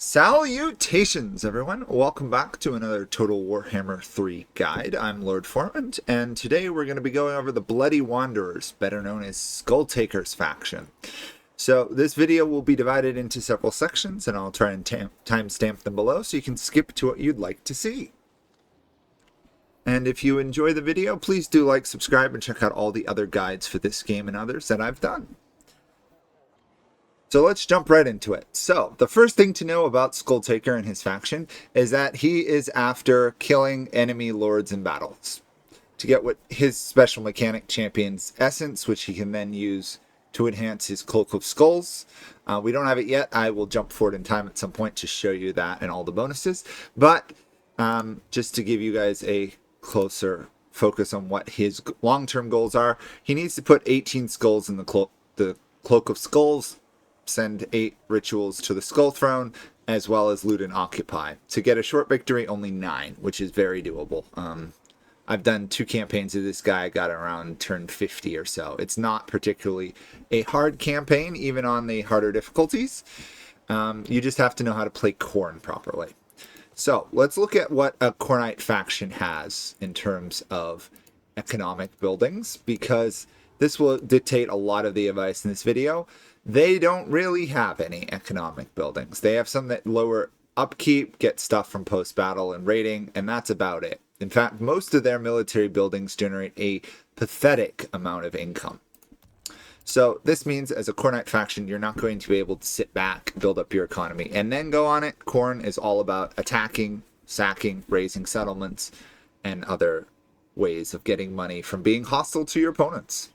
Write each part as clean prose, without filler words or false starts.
Salutations, everyone! Welcome back to another Total Warhammer 3 guide. I'm Lord Forwind, and today we're going to be going over the Bloody Wanderers, better known as Skulltaker's faction. So this video will be divided into several sections, and I'll try and timestamp them below so you can skip to what you'd like to see. And if you enjoy the video, please do like, subscribe, and check out all the other guides for this game and others that I've done. So let's jump right into it. So the first thing to know about Skulltaker and his faction is that he is after killing enemy lords in battles to get what his special mechanic champions essence, which he can then use to enhance his Cloak of Skulls. We don't have it yet. I will jump forward in time at some point to show you that and all the bonuses. But just to give you guys a closer focus on what his long-term goals are, he needs to put 18 skulls in the Cloak of Skulls, send 8 rituals to the Skull Throne, as well as loot and occupy. To get a short victory, only 9, which is very doable. I've done 2 campaigns of this guy, got around turn 50 or so. It's not particularly a hard campaign, even on the harder difficulties. You just have to know how to play Khorne properly. So let's look at what a Khornite faction has in terms of economic buildings, because this will dictate a lot of the advice in this video. They don't really have any economic buildings. They have some that lower upkeep, get stuff from post-battle and raiding, and that's about it. In fact, most of their military buildings generate a pathetic amount of income. So this means as a Khornite faction, you're not going to be able to sit back, build up your economy, and then go on it. Khorne is all about attacking, sacking, raising settlements, and other ways of getting money from being hostile to your opponents.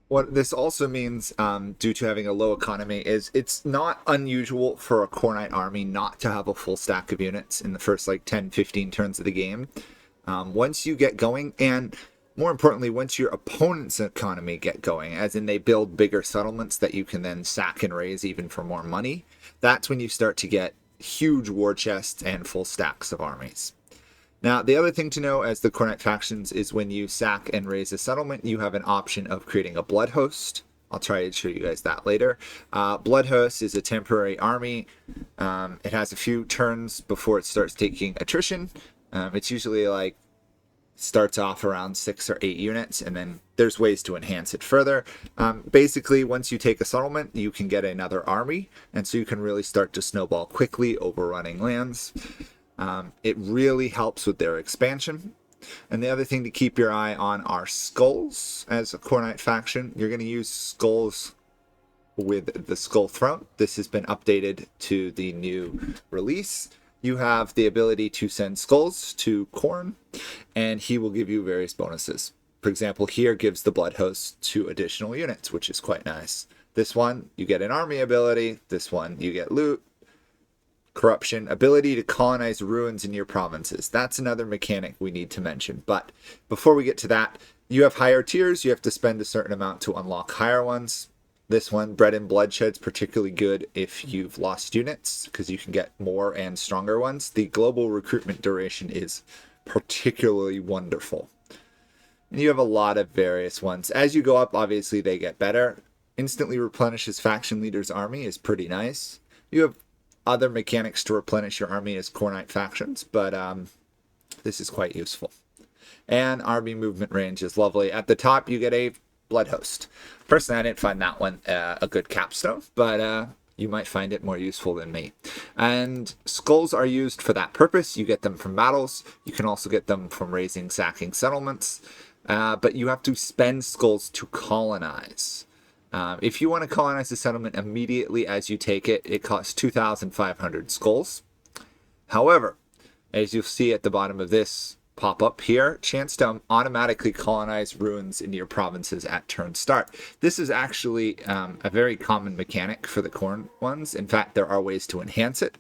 What this also means, due to having a low economy, is it's not unusual for a Khornite army not to have a full stack of units in the first like 10-15 turns of the game. Once you get going, and more importantly, once your opponent's economy get going, as in they build bigger settlements that you can then sack and raise even for more money, that's when you start to get huge war chests and full stacks of armies. Now, the other thing to know as the Khornite factions is when you sack and raise a settlement, you have an option of creating a blood host. I'll try to show you guys that later. Blood host is a temporary army. It has a few turns before it starts taking attrition. It's usually like starts off around 6 or 8 units, and then there's ways to enhance it further. Basically, once you take a settlement, you can get another army, and so you can really start to snowball quickly, overrunning lands. It really helps with their expansion. And the other thing to keep your eye on are skulls. As a Khornite faction, you're going to use skulls with the Skull Throne. This has been updated to the new release. You have the ability to send skulls to Khorne, and he will give you various bonuses. For example, here gives the Blood Host 2 additional units, which is quite nice. This one, you get an army ability. This one, you get loot. Corruption, ability to colonize ruins in your provinces. That's another mechanic we need to mention. But before we get to that, you have higher tiers. You have to spend a certain amount to unlock higher ones. This one, Bread and Bloodshed, is particularly good if you've lost units, because you can get more and stronger ones. The global recruitment duration is particularly wonderful. And you have a lot of various ones. As you go up, obviously they get better. Instantly replenishes faction leader's army is pretty nice. You have other mechanics to replenish your army as Khornite factions, but this is quite useful. And army movement range is lovely. At the top, you get a blood host. Personally, I didn't find that one a good capstone, but you might find it more useful than me. And skulls are used for that purpose. You get them from battles. You can also get them from raising, sacking settlements, but you have to spend skulls to colonize. If you want to colonize a settlement immediately as you take it, it costs 2,500 skulls. However, as you'll see at the bottom of this pop-up here, chance to automatically colonize ruins in your provinces at turn start. This is actually a very common mechanic for the Khorne ones. In fact, there are ways to enhance it.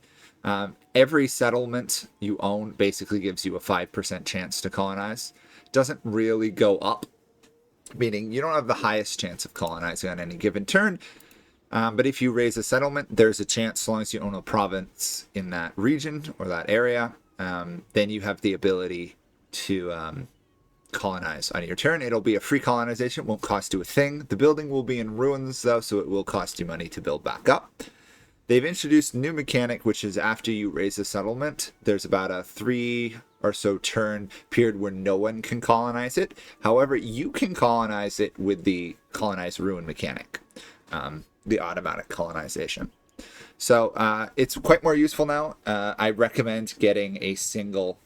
Every settlement you own basically gives you a 5% chance to colonize. Doesn't really go up, meaning you don't have the highest chance of colonizing on any given turn. But if you raise a settlement, there's a chance, as long as you own a province in that region or that area, then you have the ability to colonize on your turn. It'll be a free colonization, won't cost you a thing. The building will be in ruins though, so it will cost you money to build back up. They've introduced a new mechanic, which is after you raise a settlement, there's about a 3 or so turn period where no one can colonize it. However, you can colonize it with the colonize ruin mechanic, the automatic colonization. So it's quite more useful now. I recommend getting a single,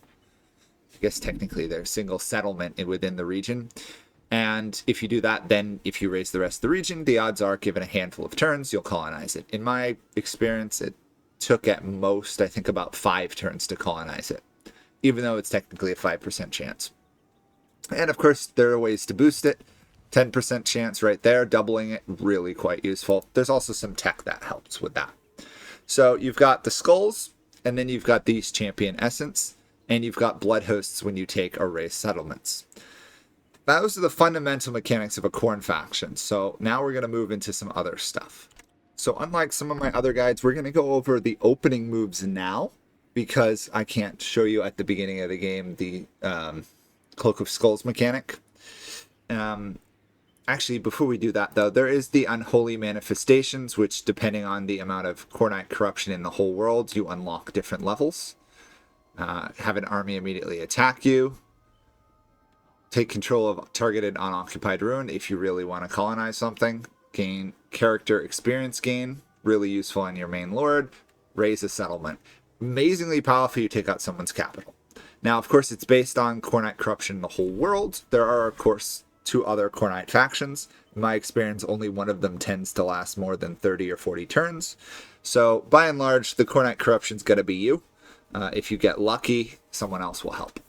I guess technically there's single settlement within the region. And if you do that, then if you raise the rest of the region, the odds are, given a handful of turns, you'll colonize it. In my experience, it took at most, I think, about 5 turns to colonize it, even though it's technically a 5% chance. And of course, there are ways to boost it. 10% chance right there, doubling it, really quite useful. There's also some tech that helps with that. So you've got the skulls, and then you've got these champion essence, and you've got blood hosts when you take or raise settlements. Those are the fundamental mechanics of a Khorne faction. So now we're going to move into some other stuff. So unlike some of my other guides, we're going to go over the opening moves now, because I can't show you at the beginning of the game the Cloak of Skulls mechanic. Actually, before we do that, though, there is the Unholy Manifestations, which, depending on the amount of Khornite corruption in the whole world, you unlock different levels. Have an army immediately attack you. Take control of targeted unoccupied ruin if you really want to colonize something. Gain character experience gain, really useful on your main lord. Raise a settlement. Amazingly powerful, you take out someone's capital. Now, of course, it's based on Khornite corruption in the whole world. There are, of course, 2 other Khornite factions. In my experience, only one of them tends to last more than 30 or 40 turns. So, by and large, the Khornite corruption's going to be you. If you get lucky, someone else will help.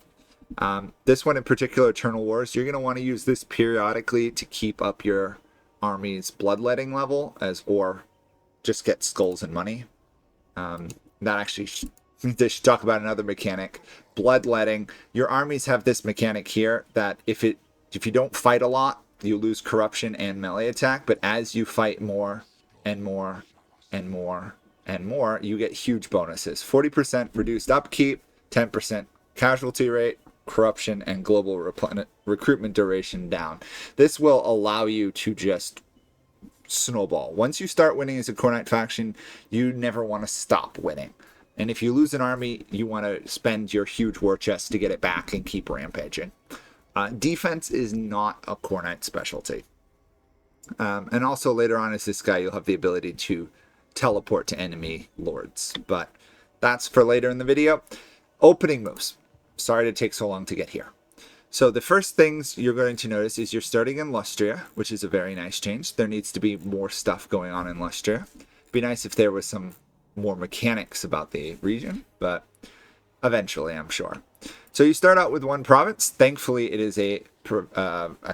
This one in particular, Eternal Wars, you're going to want to use this periodically to keep up your army's bloodletting level, or just get skulls and money. That actually, they should talk about another mechanic. Bloodletting. Your armies have this mechanic here that if you don't fight a lot, you lose corruption and melee attack, but as you fight more and more and more and more, you get huge bonuses. 40% reduced upkeep, 10% casualty rate, corruption, and global recruitment duration down. This will allow you to just snowball. Once you start winning as a Khornite faction, you never want to stop winning. And if you lose an army, you want to spend your huge war chest to get it back and keep rampaging. Defense is not a Khornite specialty. And also later on as this guy, you'll have the ability to teleport to enemy lords. But that's for later in the video. Opening moves. Sorry to take so long to get here. So the first things you're going to notice is you're starting in Lustria, which is a very nice change. There needs to be more stuff going on in Lustria. It'd be nice if there was some more mechanics about the region, but eventually, I'm sure. So you start out with 1 province. Thankfully, it is a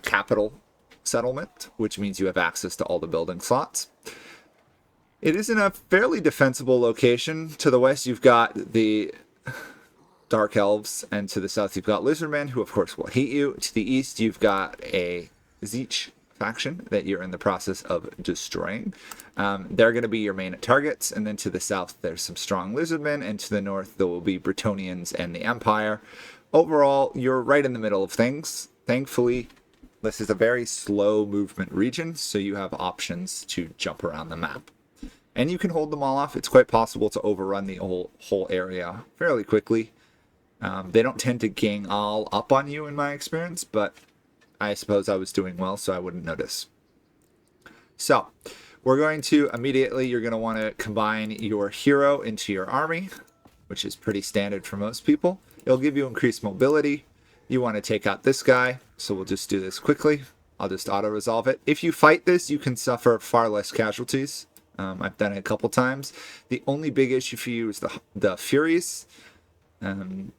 capital settlement, which means you have access to all the building slots. It is in a fairly defensible location. To the west, you've got the Dark Elves, and to the south, you've got Lizardmen, who of course will hate you. To the east, you've got a Zeech faction that you're in the process of destroying. They're going to be your main targets, and then to the south, there's some strong Lizardmen, and to the north, there will be Bretonnians and the Empire. Overall, you're right in the middle of things. Thankfully, this is a very slow movement region, so you have options to jump around the map. And you can hold them all off. It's quite possible to overrun the whole area fairly quickly. They don't tend to gang all up on you in my experience, but I suppose I was doing well, so I wouldn't notice. So, we're going to immediately, you're going to want to combine your hero into your army, which is pretty standard for most people. It'll give you increased mobility. You want to take out this guy, so we'll just do this quickly. I'll just auto-resolve it. If you fight this, you can suffer far less casualties. I've done it a couple times. The only big issue for you is the Furies,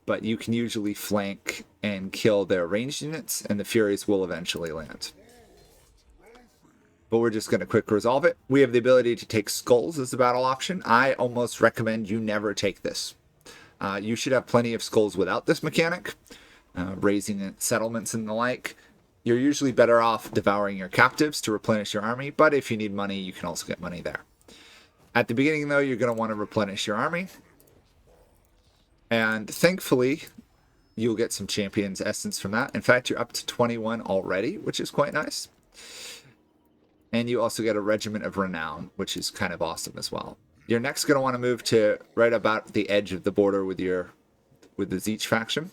but you can usually flank and kill their ranged units, and the Furies will eventually land. But we're just going to quick resolve it. We have the ability to take skulls as the battle option. I almost recommend you never take this. You should have plenty of skulls without this mechanic, raising settlements and the like. You're usually better off devouring your captives to replenish your army, but if you need money, you can also get money there. At the beginning, though, you're going to want to replenish your army. And thankfully, you'll get some Champion's Essence from that. In fact, you're up to 21 already, which is quite nice. And you also get a Regiment of Renown, which is kind of awesome as well. You're next going to want to move to right about the edge of the border with the Zeech faction,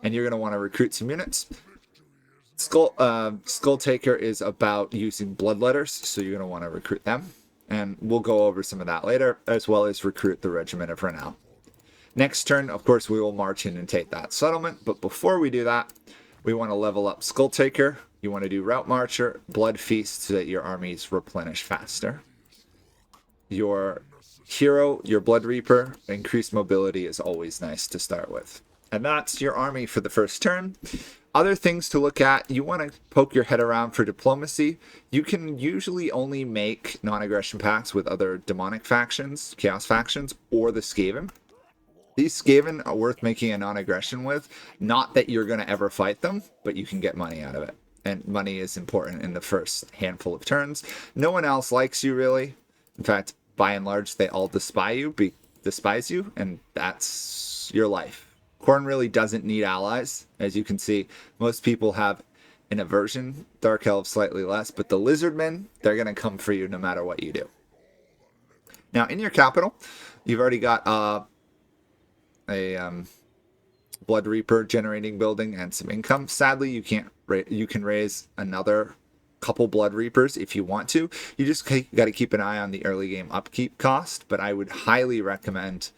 and you're going to want to recruit some units. Skulltaker is about using bloodletters, so you're going to want to recruit them, and we'll go over some of that later, as well as recruit the Regiment of Renown. Next turn, of course, we will march in and take that settlement, but before we do that, we want to level up Skulltaker. You want to do Route Marcher, Blood Feast, so that your armies replenish faster. Your hero, your Blood Reaper, increased mobility is always nice to start with. And that's your army for the first turn. Other things to look at, you want to poke your head around for diplomacy. You can usually only make non-aggression pacts with other demonic factions, chaos factions, or the Skaven. These Skaven are worth making a non-aggression with. Not that you're going to ever fight them, but you can get money out of it. And money is important in the first handful of turns. No one else likes you, really. In fact, by and large, they all despise you, and that's your life. Khorne really doesn't need allies. As you can see, most people have an aversion. Dark Elves slightly less, but the Lizardmen, they're going to come for you no matter what you do. Now, in your capital, you've already got a Blood Reaper generating building and some income. Sadly, you can't. You can raise another couple Blood Reapers if you want to. You just got to keep an eye on the early game upkeep cost, but I would highly recommend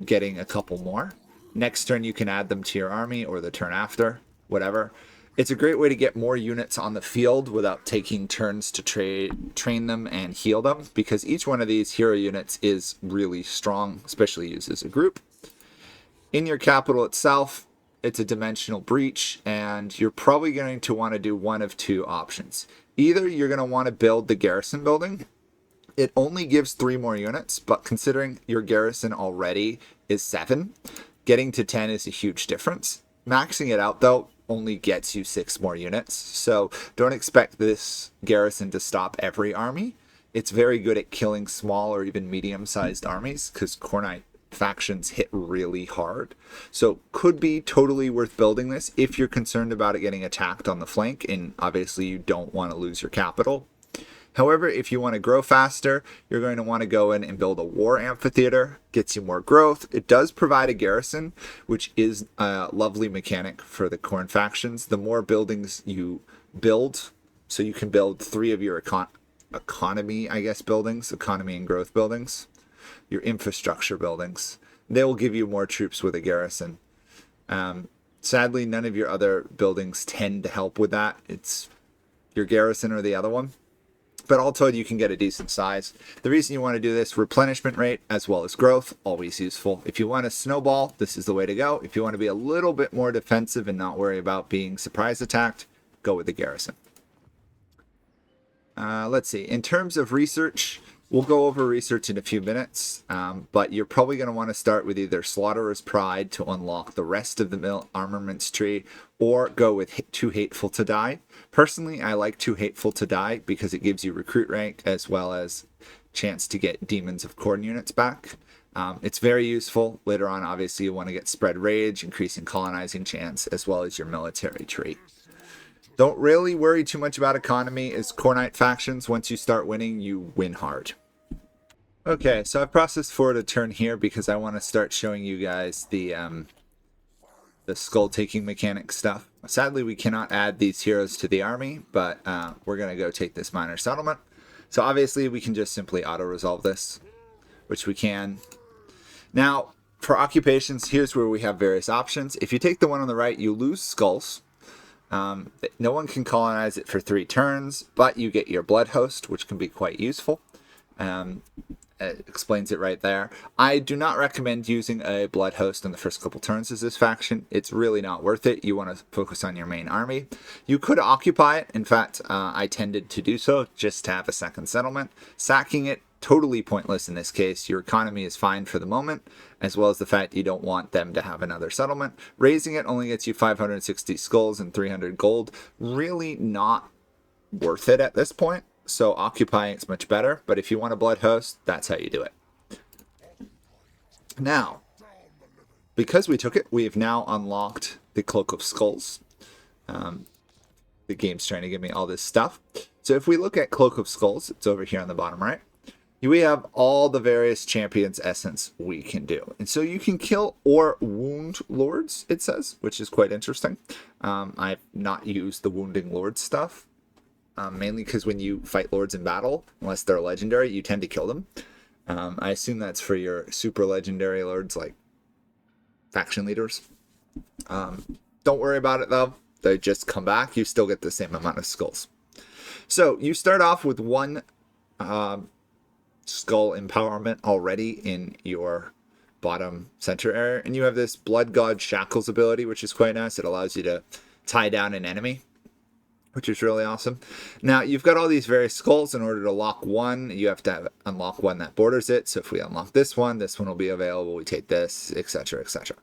getting a couple more. Next turn, you can add them to your army, or the turn after, whatever. It's a great way to get more units on the field without taking turns to train them and heal them, because each one of these hero units is really strong, especially used as a group. In your capital itself, it's a dimensional breach, and you're probably going to want to do one of two options. Either you're going to want to build the garrison building. It only gives 3 more units, but considering your garrison already is 7, getting to 10 is a huge difference. Maxing it out, though, only gets you 6 more units, so don't expect this garrison to stop every army. It's very good at killing small or even medium-sized armies, because Khornite factions hit really hard. So could be totally worth building this if you're concerned about it getting attacked on the flank, and obviously you don't want to lose your capital. However, if you want to grow faster, you're going to want to go in and build a war amphitheater. Gets you more growth. It does provide a garrison, which is a lovely mechanic for the Khorne factions. The more buildings you build, so you can build 3 of your economy and growth buildings, your infrastructure buildings. They will give you more troops with a garrison. Sadly, none of your other buildings tend to help with that. It's your garrison or the other one. But all told, you can get a decent size. The reason you want to do this, replenishment rate as well as growth, always useful. If you want to snowball, this is the way to go. If you want to be a little bit more defensive and not worry about being surprise attacked, go with the garrison. Let's see. In terms of research, we'll go over research in a few minutes, but you're probably going to want to start with either Slaughterer's Pride to unlock the rest of the armaments tree, or go with Too Hateful to Die. Personally, I like Too Hateful to Die because it gives you recruit rank as well as chance to get Demons of Khorne units back. It's very useful. Later on, obviously, you want to get Spread Rage, increasing colonizing chance, as well as your military tree. Don't really worry too much about economy, as Khornite factions, once you start winning, you win hard. Okay, so I've processed forward a turn here because I want to start showing you guys the skull-taking mechanic stuff. Sadly, we cannot add these heroes to the army, but we're going to go take this minor settlement. So obviously, we can just simply auto-resolve this, which we can. Now, for occupations, here's where we have various options. If you take the one on the right, you lose skulls. No one can colonize it for 3 turns, but you get your blood host, which can be quite useful. It explains it right there. I do not recommend using a blood host in the first couple turns as this faction. It's really not worth it. You want to focus on your main army. You could occupy it. In fact, I tended to do so just to have a second settlement. Sacking it, totally pointless in this case. Your economy is fine for the moment, as well as the fact you don't want them to have another settlement. Raising it only gets you 560 skulls and 300 gold. Really not worth it at this point. So occupying it's much better, but if you want a blood host, that's how you do it. Now, because we took it, we have now unlocked the Cloak of Skulls. The game's trying to give me all this stuff. So if we look at Cloak of Skulls, it's over here on the bottom right. we have all the various champions essence we can do. And so you can kill or wound lords, it says, which is quite interesting. I've not used the wounding lord stuff, mainly because when you fight lords in battle, unless they're legendary, you tend to kill them. I assume that's for your super legendary lords like faction leaders. Don't worry about it though. They just come back. You still get the same amount of skulls. So you start off with one skull empowerment already in your bottom center area, and you have this Blood God Shackles ability, which is quite nice. It allows you to tie down an enemy, which is really awesome. Now you've got all these various skulls. In order to lock one, you have to unlock one that borders it. So if we unlock this one will be available. We take this, etc., etc.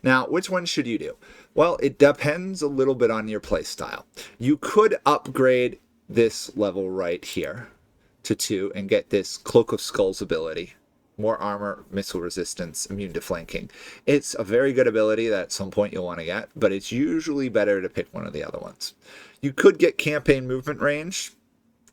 Now, which one should you do? Well, it depends a little bit on your play style. You could upgrade this level right here to 2 and get this Cloak of Skulls ability. More armor, missile resistance, immune to flanking. It's a very good ability that at some point you'll want to get, but it's usually better to pick one of the other ones. You could get campaign movement range.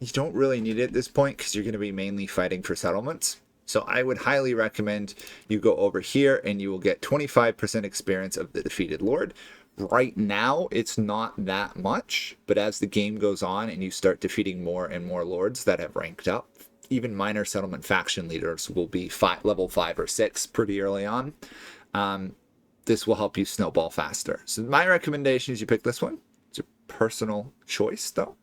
You don't really need it at this point because you're going to be mainly fighting for settlements. So I would highly recommend you go over here and you will get 25% experience of the defeated lord. Right now, it's not that much, but as the game goes on and you start defeating more and more lords that have ranked up, even minor settlement faction leaders will be level 5 or 6 pretty early on. This will help you snowball faster. So my recommendation is you pick this one. It's a personal choice, though.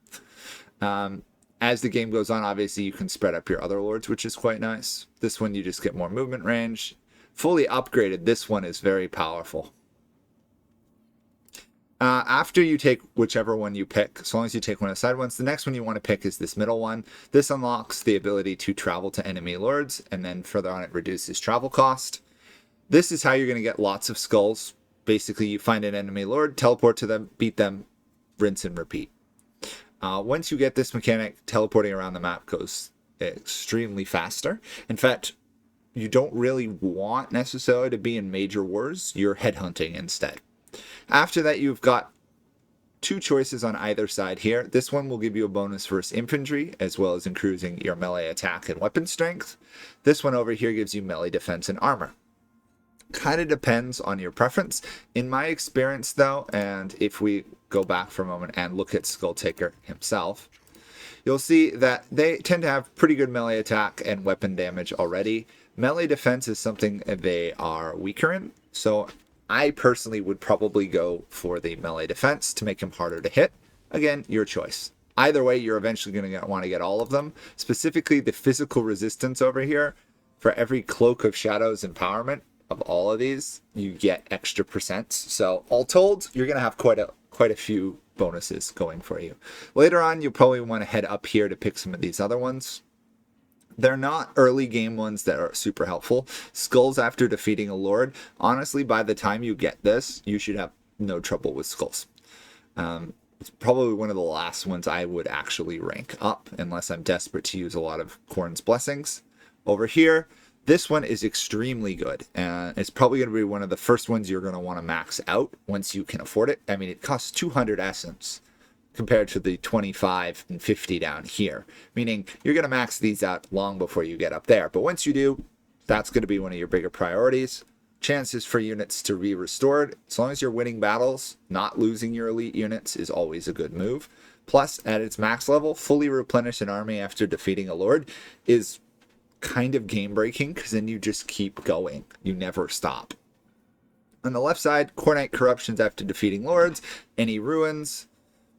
As the game goes on, obviously, you can spread up your other lords, which is quite nice. This one, you just get more movement range. Fully upgraded, this one is very powerful. After you take whichever one you pick, as long as you take one of the side ones, the next one you want to pick is this middle one. This unlocks the ability to travel to enemy lords, and then further on it reduces travel cost. This is how you're going to get lots of skulls. Basically, you find an enemy lord, teleport to them, beat them, rinse and repeat. Once you get this mechanic, teleporting around the map goes extremely faster. In fact, you don't really want necessarily to be in major wars. You're headhunting instead. After that, you've got 2 choices on either side here. This one will give you a bonus versus infantry, as well as increasing your melee attack and weapon strength. This one over here gives you melee defense and armor. Kind of depends on your preference. In my experience, though, and if we go back for a moment and look at Skulltaker himself, you'll see that they tend to have pretty good melee attack and weapon damage already. Melee defense is something they are weaker in, so I personally would probably go for the melee defense to make him harder to hit. Again, your choice. Either way, you're eventually going to want to get all of them. Specifically, the physical resistance over here, for every Cloak of Shadows empowerment of all of these, you get extra percents. So all told, you're going to have quite a few bonuses going for you. Later on, you'll probably want to head up here to pick some of these other ones. They're not early game ones that are super helpful. Skulls after defeating a lord. Honestly, by the time you get this, you should have no trouble with skulls. It's probably one of the last ones I would actually rank up, unless I'm desperate to use a lot of Khorne's blessings. Over here, this one is extremely good, and it's probably going to be one of the first ones you're going to want to max out once you can afford it. I mean, it costs 200 essence compared to the 25 and 50 down here, meaning you're going to max these out long before you get up there. But once you do, that's going to be one of your bigger priorities. Chances for units to be restored, as long as you're winning battles, not losing your elite units is always a good move. Plus, at its max level, fully replenish an army after defeating a lord is kind of game breaking, because then you just keep going. You never stop. On the left side, Khornite corruptions after defeating lords, any ruins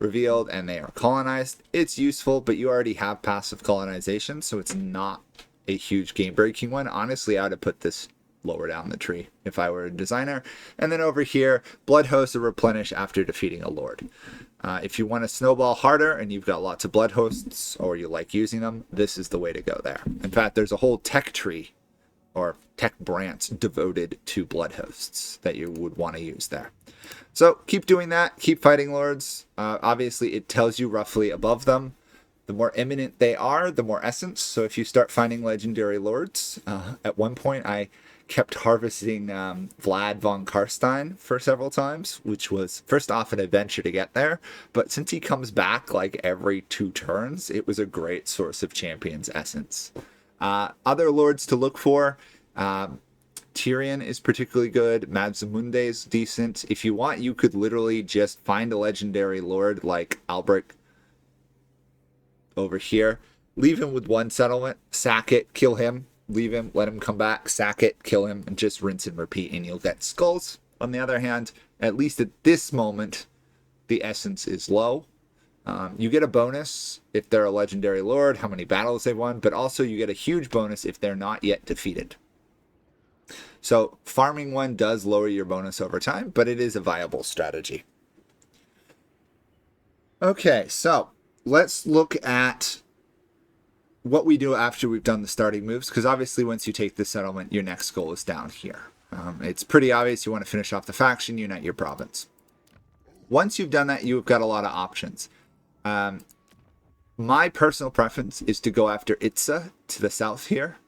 revealed and they are colonized. It's useful, but you already have passive colonization, so it's not a huge game breaking one. Honestly, I would have put this lower down the tree if I were a designer. And then over here, blood hosts are replenished after defeating a lord. If you want to snowball harder and you've got lots of blood hosts, or you like using them, this is the way to go there. In fact, there's a whole tech tree or tech branch devoted to blood hosts that you would want to use there. So keep doing that. Keep fighting lords. Obviously, it tells you roughly above them. The more imminent they are, the more essence. So if you start finding legendary lords, at one point I kept harvesting Vlad von Karstein for several times, which was first off an adventure to get there. But since he comes back like every 2 turns, it was a great source of champions essence. Other lords to look for, Tyrion is particularly good. Madzamunde is decent. If you want, you could literally just find a legendary lord like Albrecht over here. Leave him with one settlement, sack it, kill him, leave him, let him come back, sack it, kill him, and just rinse and repeat, and you'll get skulls. On the other hand, at least at this moment, the essence is low. You get a bonus if they're a legendary lord, how many battles they've won, but also you get a huge bonus if they're not yet defeated. So farming one does lower your bonus over time, but it is a viable strategy. Okay, so let's look at what we do after we've done the starting moves, because obviously once you take the settlement, your next goal is down here. It's pretty obvious you want to finish off the faction, unite your province. Once you've done that, you've got a lot of options. My personal preference is to go after Itza to the south here,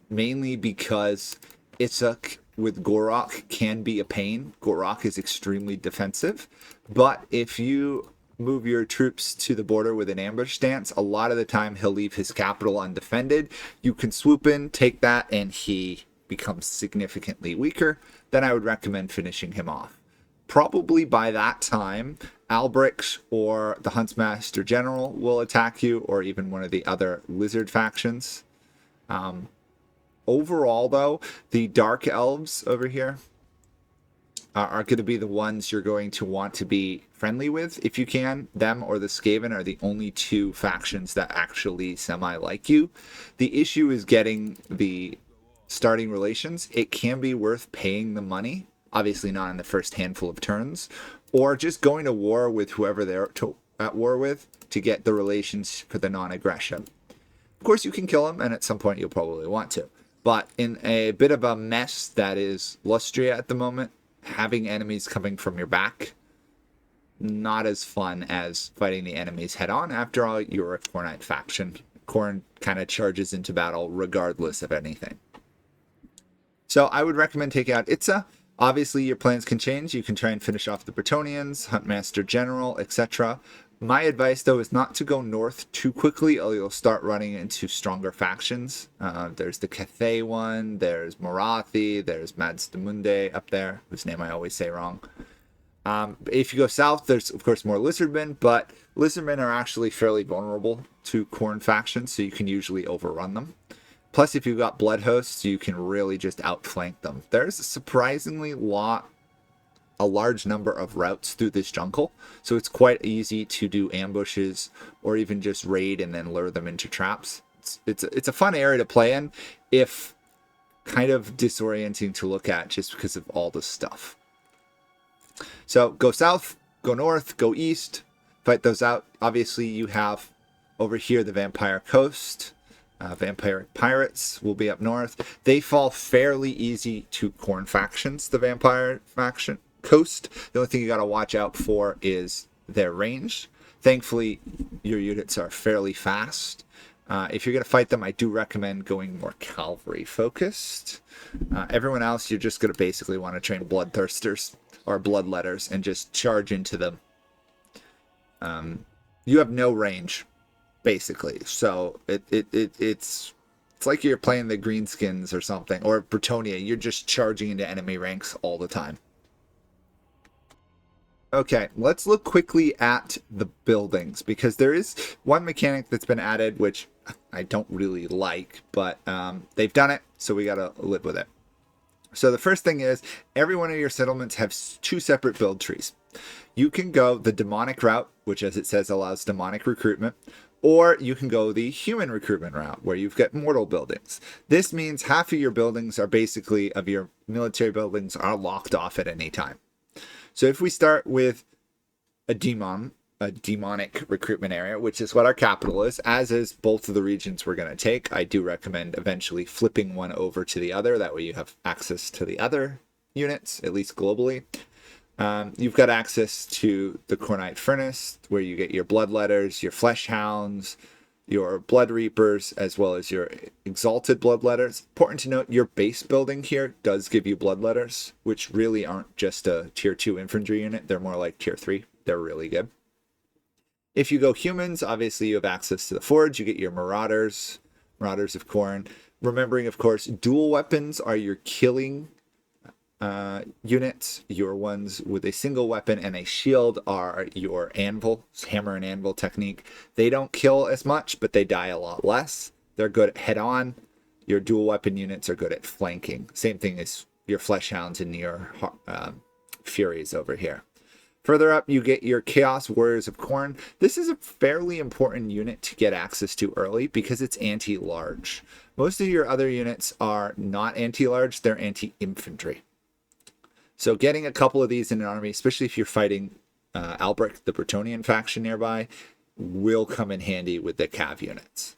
mainly because Itza with Gorok can be a pain. Gorok is extremely defensive, but if you move your troops to the border with an ambush stance, a lot of the time he'll leave his capital undefended. You can swoop in, take that, and he becomes significantly weaker. Then I would recommend finishing him off. Probably by that time, Albrecht or the Huntsmaster General will attack you, or even one of the other lizard factions. Overall, though, the Dark Elves over here are going to be the ones you're going to want to be friendly with if you can. Them or the Skaven are the only two factions that actually semi-like you. The issue is getting the starting relations. It can be worth paying the money, obviously not in the first handful of turns, or just going to war with whoever they're at war with to get the relations for the non-aggression. Of course, you can kill them, and at some point you'll probably want to. But in a bit of a mess that is Lustria at the moment, having enemies coming from your back, not as fun as fighting the enemies head on. After all, you're a Khornite faction. Khorne kind of charges into battle regardless of anything. So I would recommend taking out Itza. Obviously, your plans can change. You can try and finish off the Bretonnians, Huntmaster General, etc. My advice, though, is not to go north too quickly, or you'll start running into stronger factions. There's the Cathay one, there's Morathi, there's Madzamunde up there, whose name I always say wrong. If you go south, there's, of course, more Lizardmen, but Lizardmen are actually fairly vulnerable to Khorne factions, so you can usually overrun them. Plus, if you've got Blood Hosts, you can really just outflank them. There's a surprisingly a large number of routes through this jungle, so it's quite easy to do ambushes or even just raid and then lure them into traps. It's a fun area to play in, if kind of disorienting to look at just because of all the stuff. So go south, go north, go east, fight those out. Obviously, you have over here the Vampire Coast. Vampire Pirates will be up north. They fall fairly easy to Khorne factions, the Vampire faction coast. The only thing you got to watch out for is their range. Thankfully, your units are fairly fast. If you're going to fight them, I do recommend going more cavalry focused. Everyone else, you're just going to basically want to train bloodthirsters or bloodletters and just charge into them. You have no range, basically, so it's like you're playing the Greenskins or something, or Bretonnia. You're just charging into enemy ranks all the time. Okay, let's look quickly at the buildings, because there is one mechanic that's been added which I don't really like, but they've done it, so we gotta live with it. So the first thing is, every one of your settlements has two separate build trees. You can go the demonic route, which, as it says, allows demonic recruitment, or you can go the human recruitment route, where you've got mortal buildings. This means half of your buildings are basically, of your military buildings, are locked off at any time. So if we start with a demonic recruitment area, which is what our capital is, as is both of the regions we're going to take, I do recommend eventually flipping one over to the other. That way you have access to the other units, at least globally. You've got access to the Khornite Furnace, where you get your Bloodletters, your Flesh Hounds, your Blood Reapers, as well as your Exalted Bloodletters. Important to note, your base building here does give you Bloodletters, which really aren't just a tier 2 infantry unit. They're more like tier 3. They're really good. If you go humans, obviously you have access to the Forge. You get your Marauders, Marauders of Khorne. Remembering, of course, dual weapons are your killing units. Your ones with a single weapon and a shield are your anvil, hammer and anvil technique. They don't kill as much, but they die a lot less. They're good at head-on. Your dual weapon units are good at flanking. Same thing as your Fleshhounds and your Furies over here. Further up, you get your Chaos Warriors of Khorne. This is a fairly important unit to get access to early because it's anti-large. Most of your other units are not anti-large, they're anti-infantry. So getting a couple of these in an army, especially if you're fighting Albrecht, the Bretonnian faction nearby, will come in handy with the Cav units.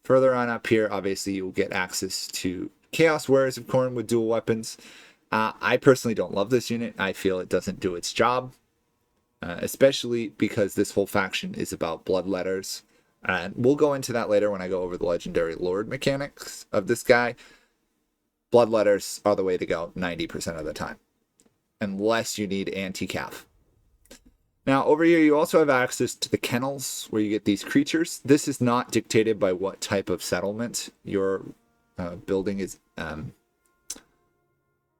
Further on up here, obviously, you'll get access to Chaos Warriors of Khorne with dual weapons. I personally don't love this unit. I feel it doesn't do its job. Especially because this whole faction is about bloodletters. And we'll go into that later when I go over the legendary lord mechanics of this guy. Bloodletters are the way to go 90% of the time. Unless you need anti-cav. Now, over here, you also have access to the kennels, where you get these creatures. This is not dictated by what type of settlement your building is.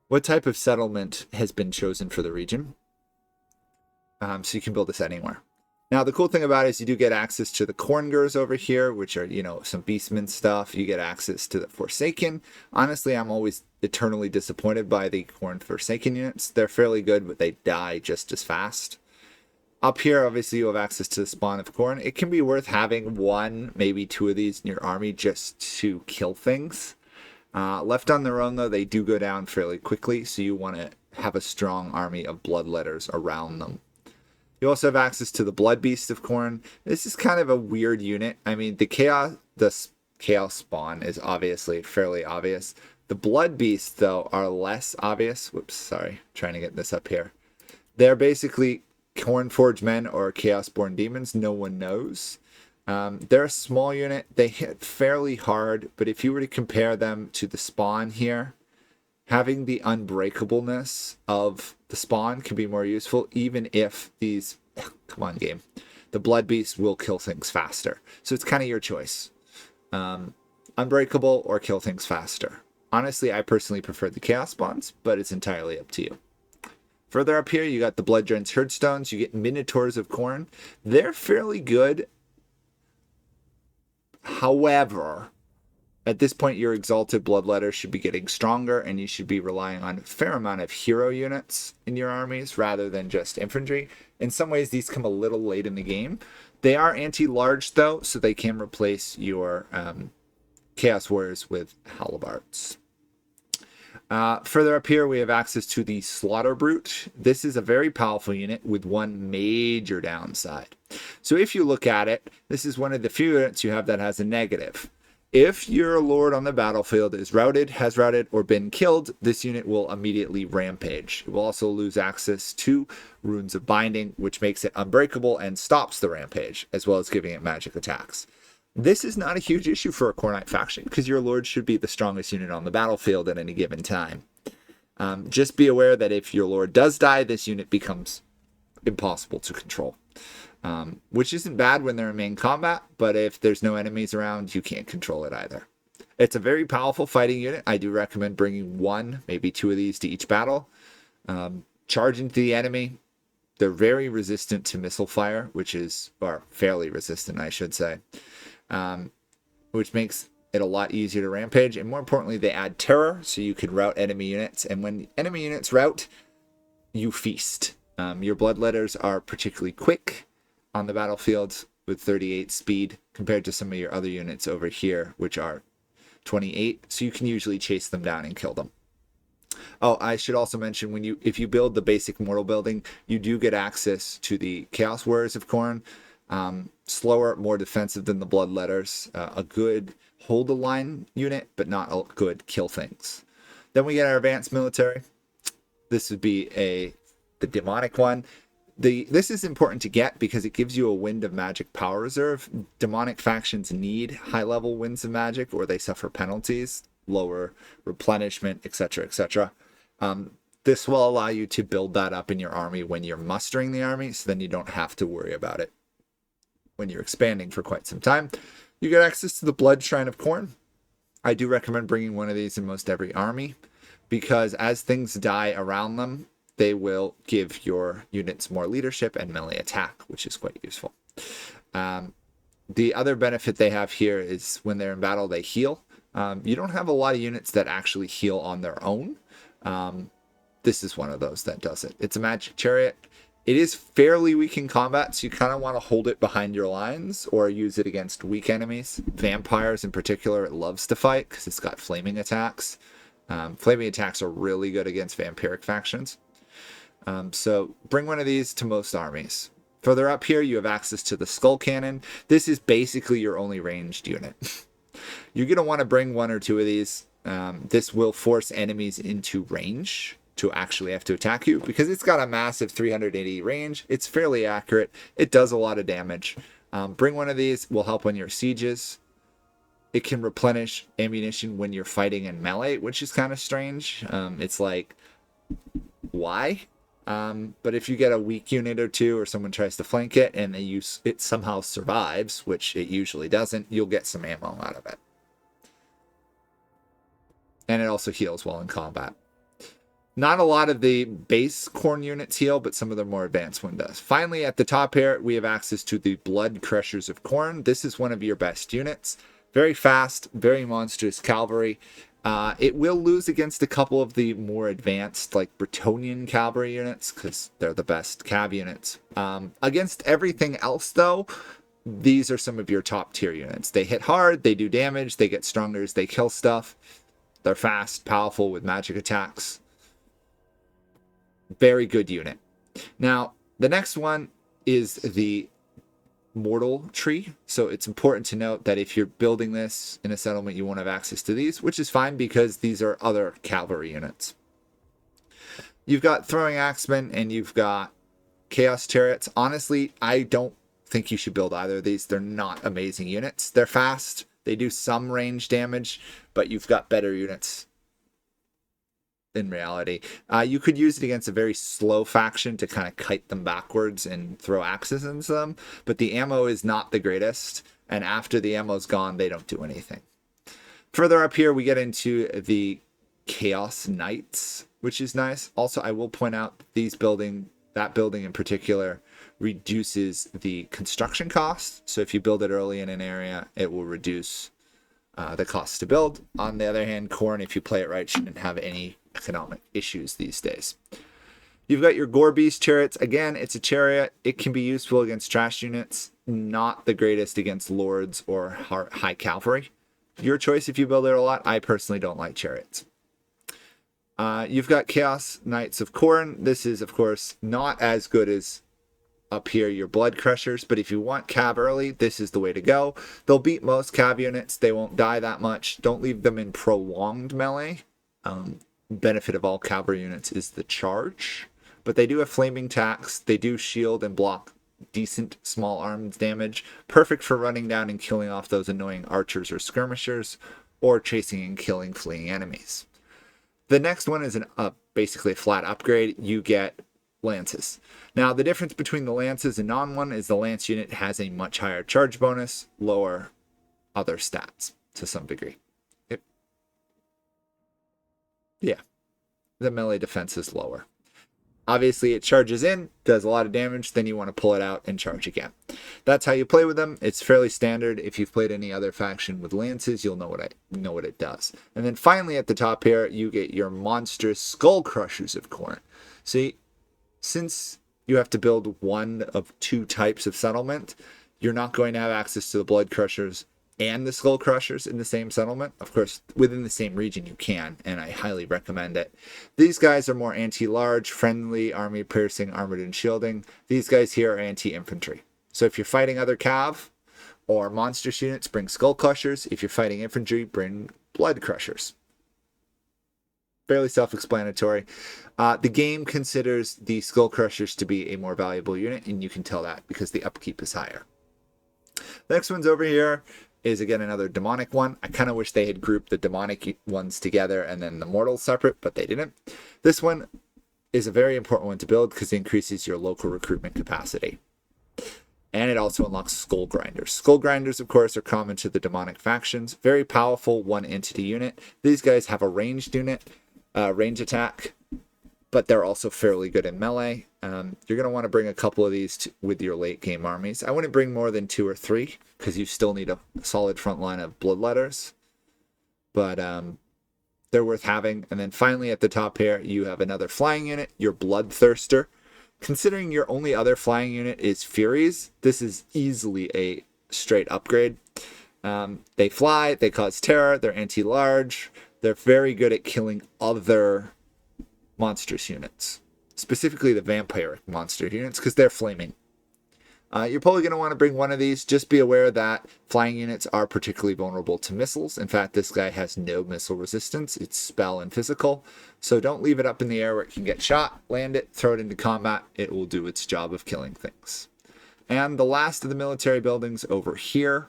What type of settlement has been chosen for the region. So you can build this anywhere. Now, the cool thing about it is you do get access to the Khorngurs over here, which are, some Beastmen stuff. You get access to the Forsaken. Honestly, I'm always eternally disappointed by the Khorne Forsaken units. They're fairly good, but they die just as fast. Up here, obviously, you have access to the Spawn of Khorne. It can be worth having one, maybe two of these in your army just to kill things. Left on their own, though, they do go down fairly quickly, so you want to have a strong army of bloodletters around them. You also have access to the Blood Beast of Khorne. This is kind of a weird unit. I mean, the Chaos Spawn is obviously fairly obvious. The Blood Beasts, though, are less obvious. Whoops, sorry. Trying to get this up here. They're basically Khorne-forged men or Chaos-born demons. No one knows. They're a small unit. They hit fairly hard, but if you were to compare them to the Spawn here, having the unbreakableness of the Spawn can be more useful, even if these, come on game, the Blood Beast will kill things faster. So it's kind of your choice. Unbreakable or kill things faster. Honestly, I personally prefer the Chaos Spawns, but it's entirely up to you. Further up here, you got the Blood-Drenched Herdstones. You get Minotaurs of Khorne. They're fairly good. However, at this point, your Exalted Bloodletter should be getting stronger, and you should be relying on a fair amount of hero units in your armies rather than just infantry. In some ways, these come a little late in the game. They are anti-large, though, so they can replace your Chaos Warriors with Halabards. Further up here, we have access to the Slaughter Brute. This is a very powerful unit with one major downside. So if you look at it, this is one of the few units you have that has a negative. If your lord on the battlefield is routed, has routed, or been killed, this unit will immediately rampage. It will also lose access to Runes of Binding, which makes it unbreakable and stops the rampage, as well as giving it magic attacks. This is not a huge issue for a Khornite faction, because your lord should be the strongest unit on the battlefield at any given time. Just be aware that if your lord does die, this unit becomes impossible to control. Which isn't bad when they're in main combat, but if there's no enemies around, you can't control it either. It's a very powerful fighting unit. I do recommend bringing one, maybe two of these to each battle. Charge into the enemy. They're very resistant to missile fire, or fairly resistant, I should say, which makes it a lot easier to rampage. And more importantly, they add terror, so you can rout enemy units. And when enemy units rout, you feast. Your bloodletters are particularly quick on the battlefield with 38 speed compared to some of your other units over here, which are 28. So you can usually chase them down and kill them. Oh, I should also mention, if you build the basic mortal building, you do get access to the Chaos Warriors of Khorne. Slower, more defensive than the Bloodletters. A good hold the line unit, but not a good kill things. Then we get our advanced military. This would be the demonic one. This is important to get because it gives you a wind of magic power reserve. Demonic factions need high-level winds of magic, or they suffer penalties, lower replenishment, etc., etc. This will allow you to build that up in your army when you're mustering the army, so then you don't have to worry about it when you're expanding for quite some time. You get access to the Blood Shrine of Khorne. I do recommend bringing one of these in most every army, because as things die around them, they will give your units more leadership and melee attack, which is quite useful. The other benefit they have here is when they're in battle, they heal. You don't have a lot of units that actually heal on their own. This is one of those that does it. It's a magic chariot. It is fairly weak in combat, so you kind of want to hold it behind your lines or use it against weak enemies. Vampires in particular, it loves to fight because it's got flaming attacks. Flaming attacks are really good against vampiric factions. So bring one of these to most armies. Further up here, you have access to the Skull Cannon. This is basically your only ranged unit. You're going to want to bring one or two of these. This will force enemies into range to actually have to attack you because it's got a massive 380 range. It's fairly accurate. It does a lot of damage. Bring one of these. Will help on your sieges. It can replenish ammunition when you're fighting in melee, which is kind of strange. It's like, why? But if you get a weak unit or two or someone tries to flank it and it somehow survives, which it usually doesn't, you'll get some ammo out of it. And it also heals while in combat. Not a lot of the base Khorne units heal, but some of the more advanced one does. Finally, at the top here, we have access to the Blood Crushers of Khorne. This is one of your best units. Very fast, very monstrous cavalry. It will lose against a couple of the more advanced, like Bretonnian cavalry units, because they're the best cav units. Against everything else, though, these are some of your top tier units. They hit hard, they do damage, they get stronger as they kill stuff. They're fast, powerful with magic attacks. Very good unit. Now, the next one is the Mortal Tree. So it's important to note that if you're building this in a settlement, you won't have access to these, which is fine because these are other cavalry units. You've got Throwing Axemen and you've got Chaos Chariots. Honestly, I don't think you should build either of these. They're not amazing units. They're fast. They do some range damage, but you've got better units in reality. You could use it against a very slow faction to kind of kite them backwards and throw axes into them, but the ammo is not the greatest, and after the ammo's gone, they don't do anything. Further up here, we get into the Chaos Knights, which is nice. Also, I will point out that building in particular reduces the construction cost. So if you build it early in an area, it will reduce the cost to build. On the other hand, Khorne, if you play it right, shouldn't have any economic issues these days. You've got your Gore Beast chariots. Again, it's a chariot. It can be useful against trash units, not the greatest against lords or high cavalry. Your choice if you build it a lot. I personally don't like chariots. You've got Chaos Knights of Khorne. This is, of course, not as good as up here your Blood Crushers, but if you want cav early, this is the way to go. They'll beat most cav units. They won't die that much. Don't leave them in prolonged melee. Benefit of all cavalry units is the charge, but they do have flaming attacks. They do shield and block decent small arms damage. Perfect for running down and killing off those annoying archers or skirmishers, or chasing and killing fleeing enemies. The next one is basically a flat upgrade. You get lances. Now, the difference between the lances and non-one is the lance unit has a much higher charge bonus, lower other stats to some degree. Yeah, the melee defense is lower. Obviously, it charges in, does a lot of damage, then you want to pull it out and charge again. That's how you play with them. It's fairly standard. If you've played any other faction with lances, you'll know what it does. And then finally at the top here, you get your monstrous Skull Crushers of Khorne. See, since you have to build one of two types of settlement, you're not going to have access to the Blood Crushers and the Skull Crushers in the same settlement. Of course, within the same region you can, and I highly recommend it. These guys are more anti-large, friendly, army piercing, armored and shielding. These guys here are anti-infantry. So if you're fighting other cav or monstrous units, bring Skull Crushers. If you're fighting infantry, bring Blood Crushers. Fairly self-explanatory. The game considers the Skull Crushers to be a more valuable unit, and you can tell that because the upkeep is higher. The next one's over here is again another demonic one. I kind of wish they had grouped the demonic ones together and then the mortals separate, but they didn't. This one is a very important one to build because it increases your local recruitment capacity. And it also unlocks Skull Grinders. Skull Grinders, of course, are common to the demonic factions. Very powerful one entity unit. These guys have a ranged unit, range attack, but they're also fairly good in melee. You're going to want to bring a couple of these with your late game armies. I wouldn't bring more than 2 or 3 because you still need a solid front line of Bloodletters. But they're worth having. And then finally at the top here, you have another flying unit, your Bloodthirster. Considering your only other flying unit is Furies, this is easily a straight upgrade. They fly, they cause terror, they're anti-large. They're very good at killing other monstrous units, specifically the vampiric monster units, because they're flaming. You're probably going to want to bring one of these. Just be aware that flying units are particularly vulnerable to missiles. In fact, this guy has no missile resistance. It's spell and physical. So don't leave it up in the air where it can get shot. Land it, throw it into combat. It will do its job of killing things. And the last of the military buildings over here,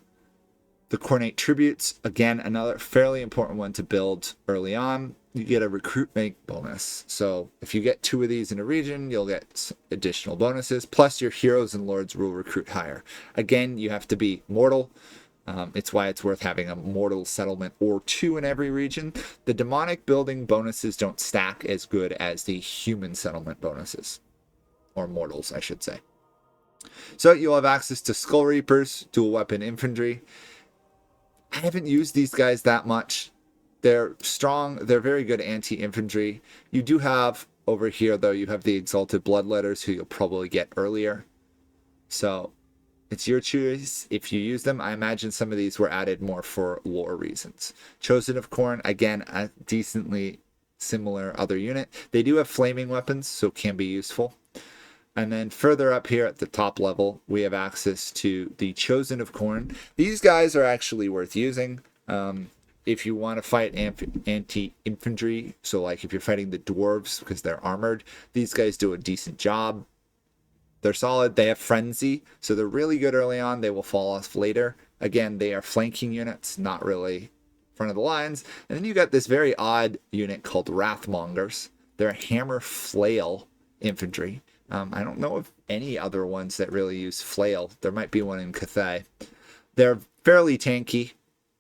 the Cornate Tributes. Again, another fairly important one to build early on. You get a recruitment bonus. So if you get 2 of these in a region, you'll get additional bonuses. Plus your heroes and lords will recruit higher. Again, you have to be mortal. It's why it's worth having a mortal settlement or 2 in every region. The demonic building bonuses don't stack as good as the human settlement bonuses. Or mortals, I should say. So you'll have access to Skull Reapers, dual weapon infantry. I haven't used these guys that much. They're strong. They're very good anti-infantry. You do have, over here though, you have the Exalted Bloodletters who you'll probably get earlier. So it's your choice if you use them. I imagine some of these were added more for lore reasons. Chosen of Khorne, again, a decently similar other unit. They do have flaming weapons, so can be useful. And then further up here at the top level, we have access to the Chosen of Khorne. These guys are actually worth using. If you want to fight anti-infantry, so like if you're fighting the dwarves because they're armored, these guys do a decent job. They're solid. They have frenzy, so they're really good early on. They will fall off later. Again, they are flanking units, not really front of the lines. And then you got this very odd unit called Wrathmongers. They're a hammer flail infantry. I don't know of any other ones that really use flail. There might be one in Cathay. They're fairly tanky,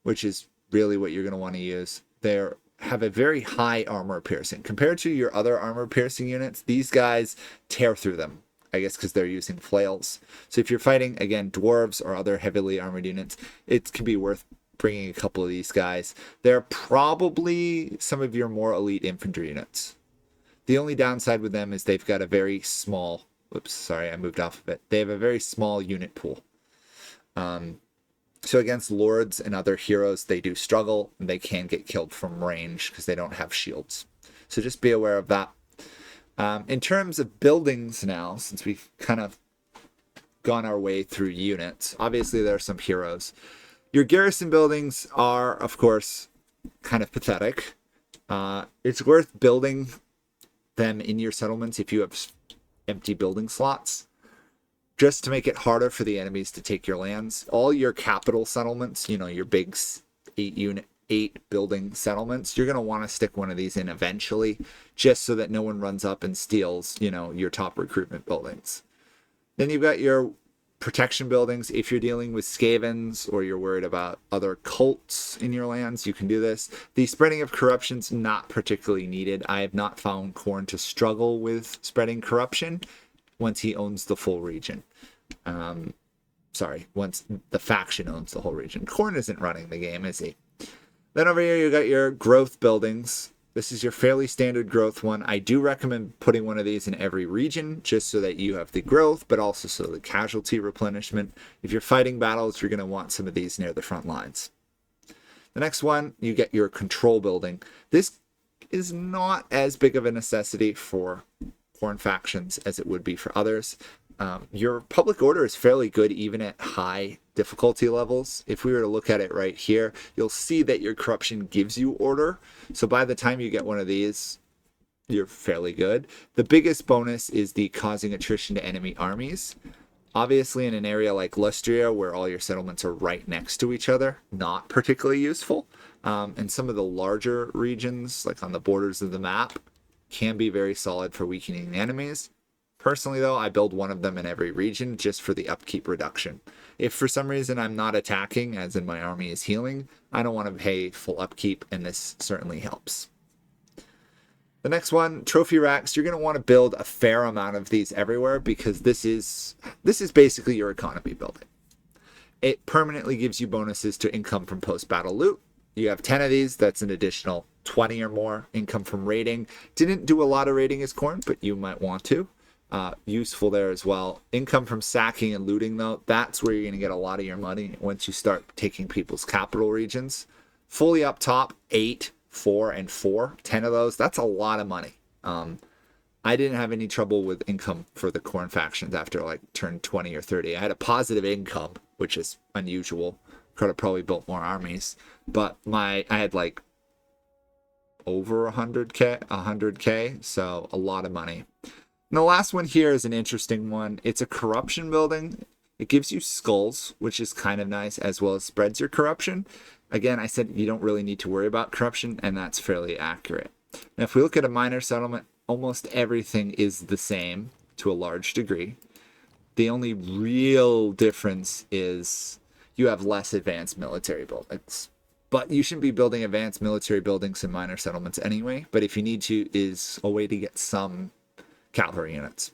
which is really what you're going to want to use. They have a very high armor piercing. Compared to your other armor piercing units, these guys tear through them, I guess because they're using flails. So if you're fighting, again, dwarves or other heavily armored units, it can be worth bringing a couple of these guys. They're probably some of your more elite infantry units. The only downside with them is they've got a very small, whoops, sorry, I moved off of it. They have a very small unit pool. So against lords and other heroes, they do struggle, and they can get killed from range because they don't have shields. So just be aware of that. In terms of buildings now, since we've kind of gone our way through units, obviously there are some heroes. Your garrison buildings are, of course, kind of pathetic. It's worth building them in your settlements if you have empty building slots, just to make it harder for the enemies to take your lands. All your capital settlements, you know, your big 8 building settlements, you're going to want to stick one of these in eventually, just so that no one runs up and steals, you know, your top recruitment buildings. Then you've got your protection buildings. If you're dealing with scavens or you're worried about other cults in your lands, you can do this. The spreading of corruption's not particularly needed. I have not found Khorne to struggle with spreading corruption once he owns the full region. Once the faction owns the whole region. Khorne isn't running the game, is he? Then over here you got your growth buildings. This is your fairly standard growth one. I do recommend putting one of these in every region just so that you have the growth, but also so the casualty replenishment. If you're fighting battles, you're going to want some of these near the front lines. The next one, you get your control building. This is not as big of a necessity for Khorne factions as it would be for others. Your public order is fairly good even at high difficulty levels. If we were to look at it right here, you'll see that your corruption gives you order. So by the time you get one of these, you're fairly good. The biggest bonus is the causing attrition to enemy armies. Obviously in an area like Lustria, where all your settlements are right next to each other, not particularly useful. And some of the larger regions, like on the borders of the map, can be very solid for weakening enemies. Personally, though, I build one of them in every region just for the upkeep reduction. If for some reason I'm not attacking, as in my army is healing, I don't want to pay full upkeep, and this certainly helps. The next one, trophy racks. You're going to want to build a fair amount of these everywhere because this is basically your economy building. It permanently gives you bonuses to income from post-battle loot. You have 10 of these. That's an additional 20 or more. Income from raiding. Didn't do a lot of raiding as Khorne, but you might want to. Useful there as well. Income from sacking and looting, though, that's where you're going to get a lot of your money once you start taking people's capital regions. Fully up top, 8, 4, and 4. 10 of those. That's a lot of money. I didn't have any trouble with income for the Khorne factions after like turn 20 or 30. I had a positive income, which is unusual. Could have probably built more armies, but I had like over 100k, so a lot of money. And the last one here is an interesting one. It's a corruption building. It gives you skulls, which is kind of nice, as well as spreads your corruption. Again, I said you don't really need to worry about corruption, and that's fairly accurate. Now, if we look at a minor settlement, almost everything is the same to a large degree. The only real difference is you have less advanced military buildings. But you shouldn't be building advanced military buildings in minor settlements anyway. But if you need to, is a way to get some cavalry units.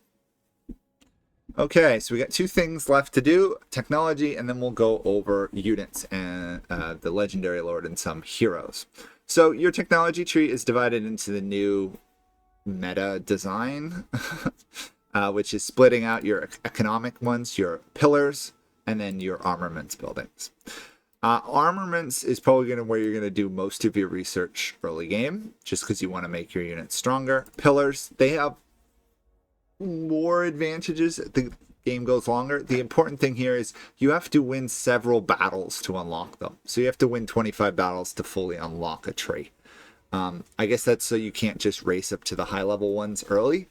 Okay, so we got 2 things left to do, technology, and then we'll go over units and the legendary lord and some heroes. So your technology tree is divided into the new meta design, which is splitting out your economic ones, your pillars, and then your armaments buildings. Armaments is probably where you're going to do most of your research early game, just because you want to make your units stronger. Pillars, they have more advantages as the game goes longer. The important thing here is you have to win several battles to unlock them. So you have to win 25 battles to fully unlock a tree. I guess that's so you can't just race up to the high level ones early.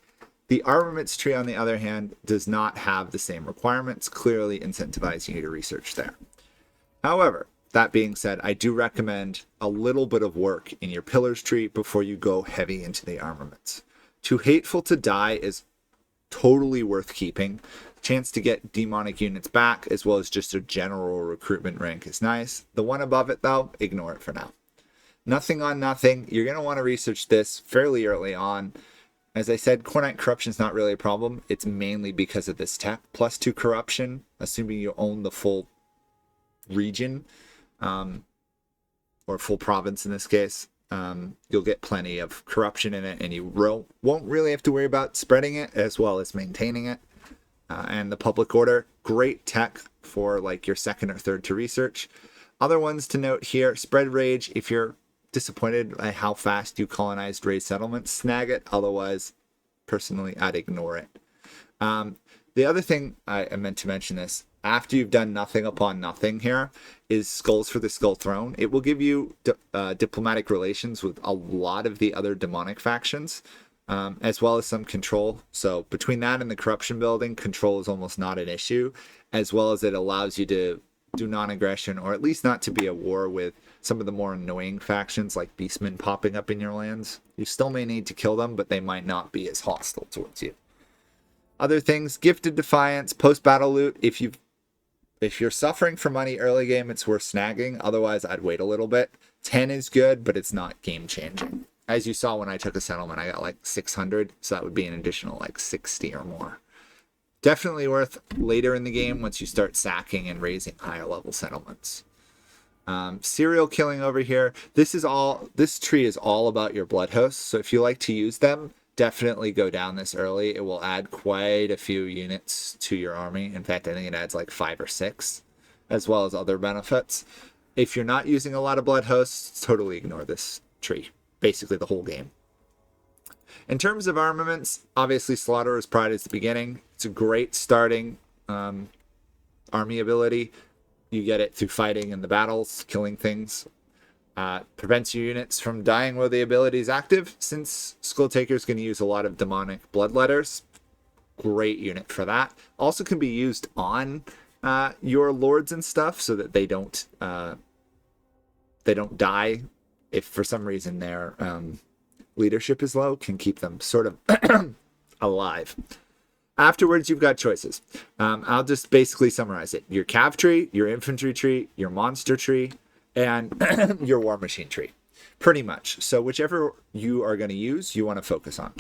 The armaments tree, on the other hand, does not have the same requirements, clearly incentivizing you to research there. However, that being said, I do recommend a little bit of work in your pillars tree before you go heavy into the armaments. Too Hateful to Die is totally worth keeping. Chance to get demonic units back, as well as just a general recruitment rank, is nice. The one above it, though, ignore it for now. Nothing on Nothing. You're going to want to research this fairly early on. As I said, Khornite corruption is not really a problem. It's mainly because of this tech. +2 corruption, assuming you own the full region, or full province in this case. You'll get plenty of corruption in it, and you won't really have to worry about spreading it as well as maintaining it. And the public order, great tech for like your second or third to research. Other ones to note here, spread rage. If you're disappointed at how fast you colonized raid settlements, snag it. Otherwise, personally, I'd ignore it. The other thing I meant to mention this, after you've done nothing upon nothing here, is Skulls for the Skull Throne. It will give you diplomatic relations with a lot of the other demonic factions, as well as some control. So between that and the corruption building, control is almost not an issue, as well as it allows you to do non-aggression, or at least not to be at war with some of the more annoying factions like beastmen popping up in your lands. You still may need to kill them, but they might not be as hostile towards you. Other things, Gifted Defiance, post-battle loot. If you're suffering for money early game, it's worth snagging. Otherwise, I'd wait a little bit. 10 is good, but it's not game-changing. As you saw when I took a settlement, I got like 600, so that would be an additional like 60 or more. Definitely worth later in the game once you start sacking and raising higher level settlements. Serial killing over here. This tree is all about your blood hosts, so if you like to use them, definitely go down this early. It will add quite a few units to your army. In fact, I think it adds like 5 or 6, as well as other benefits. If you're not using a lot of blood hosts, totally ignore this tree. Basically the whole game. In terms of armaments, obviously Slaughterer's Pride is the beginning. It's a great starting army ability. You get it through fighting in the battles, killing things. Prevents your units from dying while the ability is active. Since Skulltaker is going to use a lot of demonic bloodletters, great unit for that. Also can be used on your lords and stuff so that they don't die if for some reason their leadership is low. Can keep them sort of alive. Afterwards, you've got choices. I'll just basically summarize it. Your cav tree, your infantry tree, your monster tree, and your war machine tree. Pretty much. So whichever you are going to use, you want to focus on.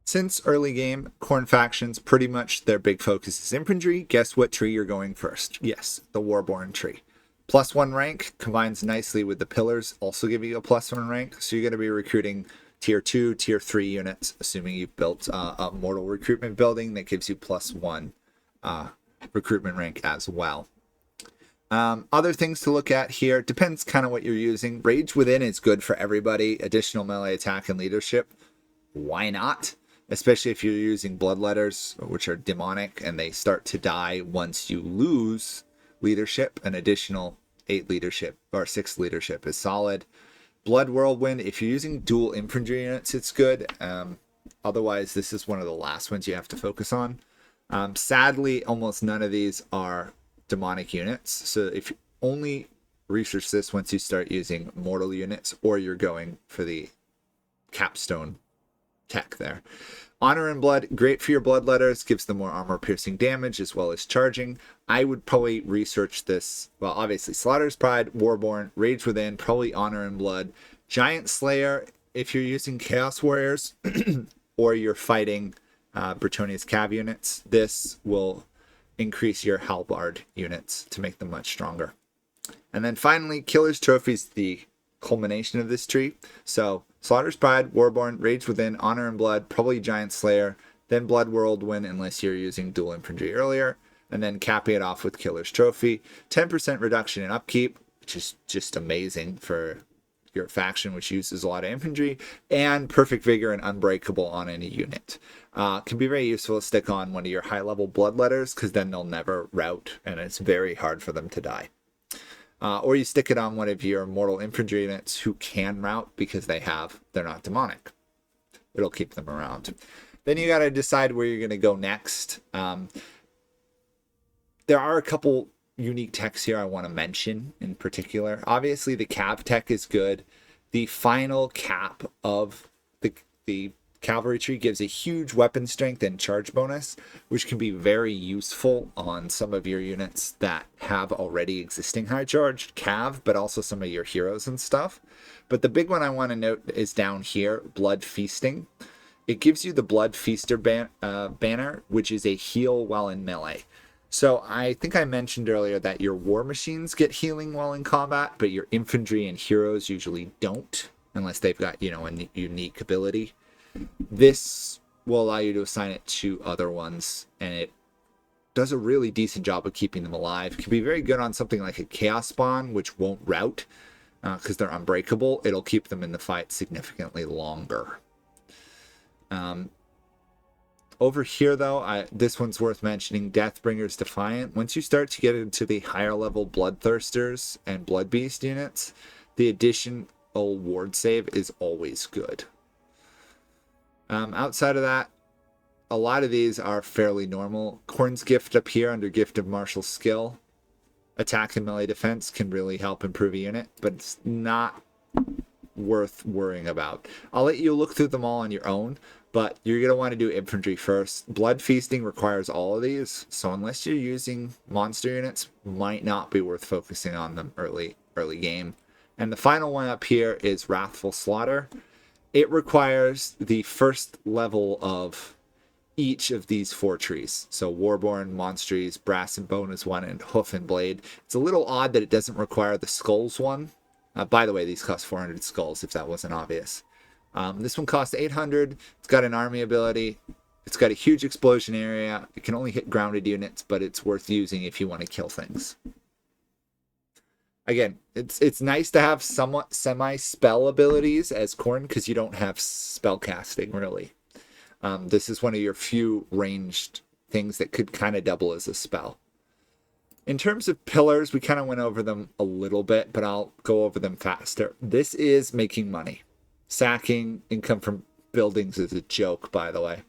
Since early game, Khorne factions, pretty much their big focus is infantry. Guess what tree you're going first? Yes, the Warborn tree. +1 rank combines nicely with the pillars, also giving you a +1 rank. So you're going to be recruiting tier 2, tier 3 units, assuming you've built a mortal recruitment building that gives you +1 recruitment rank as well. Other things to look at here, depends kind of what you're using. Rage Within is good for everybody. Additional melee attack and leadership. Why not? Especially if you're using bloodletters, which are demonic, and they start to die once you lose leadership. An additional 8 leadership or 6 leadership is solid. Blood Whirlwind, if you're using dual infantry units, it's good. Otherwise, this is one of the last ones you have to focus on. Sadly, almost none of these are demonic units. So if you only research this once you start using mortal units, or you're going for the capstone tech there. Honor and Blood, great for your bloodletters, gives them more armor piercing damage as well as charging. I would probably research this, well, obviously Slaughter's Pride, Warborn, Rage Within, probably Honor and Blood. Giant Slayer, if you're using Chaos Warriors or you're fighting Bretonnia's Cav units, this will increase your Halberd units to make them much stronger. And then finally, Killer's Trophy is the culmination of this tree. So Slaughter's Pride, Warborn, Rage Within, Honor and Blood, probably Giant Slayer, then Blood Whirlwind unless you're using dual infantry earlier, and then capping it off with Killer's Trophy. 10% reduction in upkeep, which is just amazing for your faction, which uses a lot of infantry, and Perfect Vigor and Unbreakable on any unit. Can be very useful to stick on one of your high-level bloodletters, because then they'll never rout, and it's very hard for them to die. Or you stick it on one of your mortal infantry units who can rout because they're not demonic. It'll keep them around. Then you got to decide where you're going to go next. There are a couple unique techs here I want to mention in particular. Obviously, the cav tech is good. The final cap of the cavalry tree gives a huge weapon strength and charge bonus, which can be very useful on some of your units that have already existing high charged cav, but also some of your heroes and stuff. But the big one I want to note is down here, Blood Feasting. It gives you the Blood Feaster banner, which is a heal while in melee. So I think I mentioned earlier that your war machines get healing while in combat, but your infantry and heroes usually don't, unless they've got, a unique ability. This will allow you to assign it to other ones, and it does a really decent job of keeping them alive. It can be very good on something like a Chaos Spawn, which won't rout because they're unbreakable. It'll keep them in the fight significantly longer. Over here, though, this one's worth mentioning, Deathbringer's Defiant. Once you start to get into the higher level Bloodthirsters and Blood Beast units, the additional ward save is always good. Outside of that, a lot of these are fairly normal. Khorne's Gift up here under Gift of Martial Skill. Attack and melee defense can really help improve a unit, but it's not worth worrying about. I'll let you look through them all on your own, but you're going to want to do infantry first. Blood Feasting requires all of these, so unless you're using monster units, might not be worth focusing on them early game. And the final one up here is Wrathful Slaughter. It requires the first level of each of these 4 trees. So Warborn, Monstries, Brass and Bone is one, and Hoof and Blade. It's a little odd that it doesn't require the Skulls one. By the way, these cost 400 skulls, if that wasn't obvious. This one costs 800. It's got an army ability. It's got a huge explosion area. It can only hit grounded units, but it's worth using if you want to kill things. Again, it's nice to have somewhat semi-spell abilities as Khorne, because you don't have spell casting, really. This is one of your few ranged things that could kind of double as a spell. In terms of pillars, we kind of went over them a little bit, but I'll go over them faster. This is making money. Sacking income from buildings is a joke, by the way.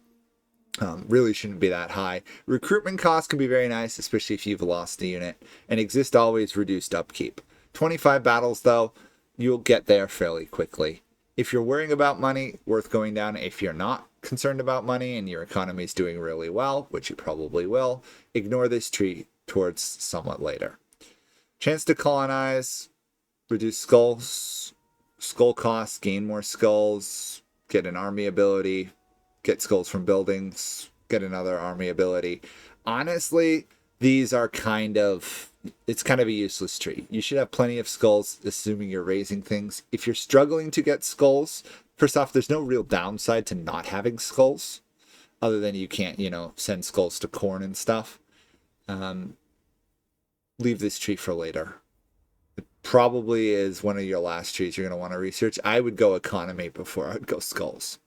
Really shouldn't be that high. Recruitment costs can be very nice, especially if you've lost a unit. And exist always reduced upkeep. 25 battles, though, you'll get there fairly quickly. If you're worrying about money, worth going down. If you're not concerned about money and your economy is doing really well, which it probably will, ignore this tree towards somewhat later. Chance to colonize, reduce skull costs, gain more skulls, get an army ability, get skulls from buildings, get another army ability. Honestly, these are it's kind of a useless tree. You should have plenty of skulls, assuming you're raising things. If you're struggling to get skulls, first off, there's no real downside to not having skulls, other than you can't, send skulls to corn and stuff. Leave this tree for later. It probably is one of your last trees you're going to want to research. I would go economy before I would go skulls.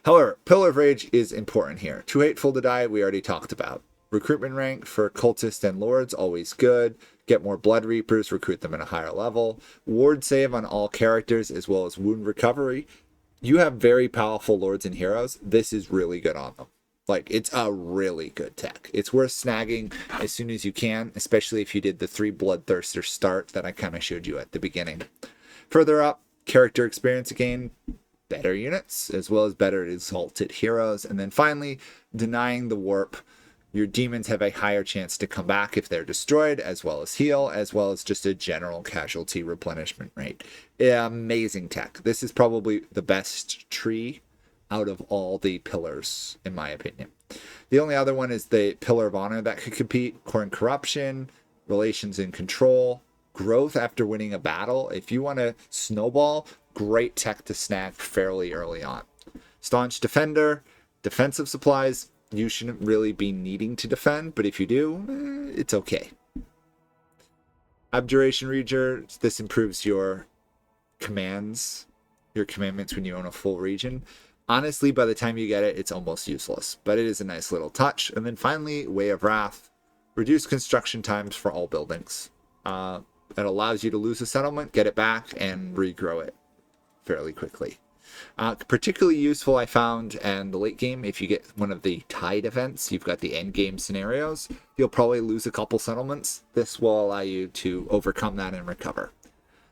However, Pillar of Rage is important here. Too hateful to die, we already talked about. Recruitment rank for cultists and lords, always good. Get more blood reapers, recruit them at a higher level. Ward save on all characters, as well as wound recovery. You have very powerful lords and heroes. This is really good on them. Like, it's a really good tech. It's worth snagging as soon as you can, especially if you did the 3 Bloodthirster start that I kind of showed you at the beginning. Further up, character experience again, better units, as well as better exalted heroes. And then finally, denying the warp. Your demons have a higher chance to come back if they're destroyed, as well as heal, as well as just a general casualty replenishment rate. Amazing tech. This is probably the best tree out of all the pillars, in my opinion. The only other one is the Pillar of Honor that could compete. Corn Corruption, Relations and Control, Growth after winning a battle. If you want to snowball, great tech to snag fairly early on. Staunch Defender, Defensive Supplies. You shouldn't really be needing to defend, but if you do, it's okay. Abjuration Rager, this improves your commandments when you own a full region. Honestly, by the time you get it, it's almost useless, but it is a nice little touch. And then finally, Way of Wrath, reduce construction times for all buildings. It allows you to lose a settlement, get it back, and regrow it fairly quickly. Particularly useful, I found, in the late game. If you get one of the tide events, you've got the end game scenarios, you'll probably lose a couple settlements. This will allow you to overcome that and recover.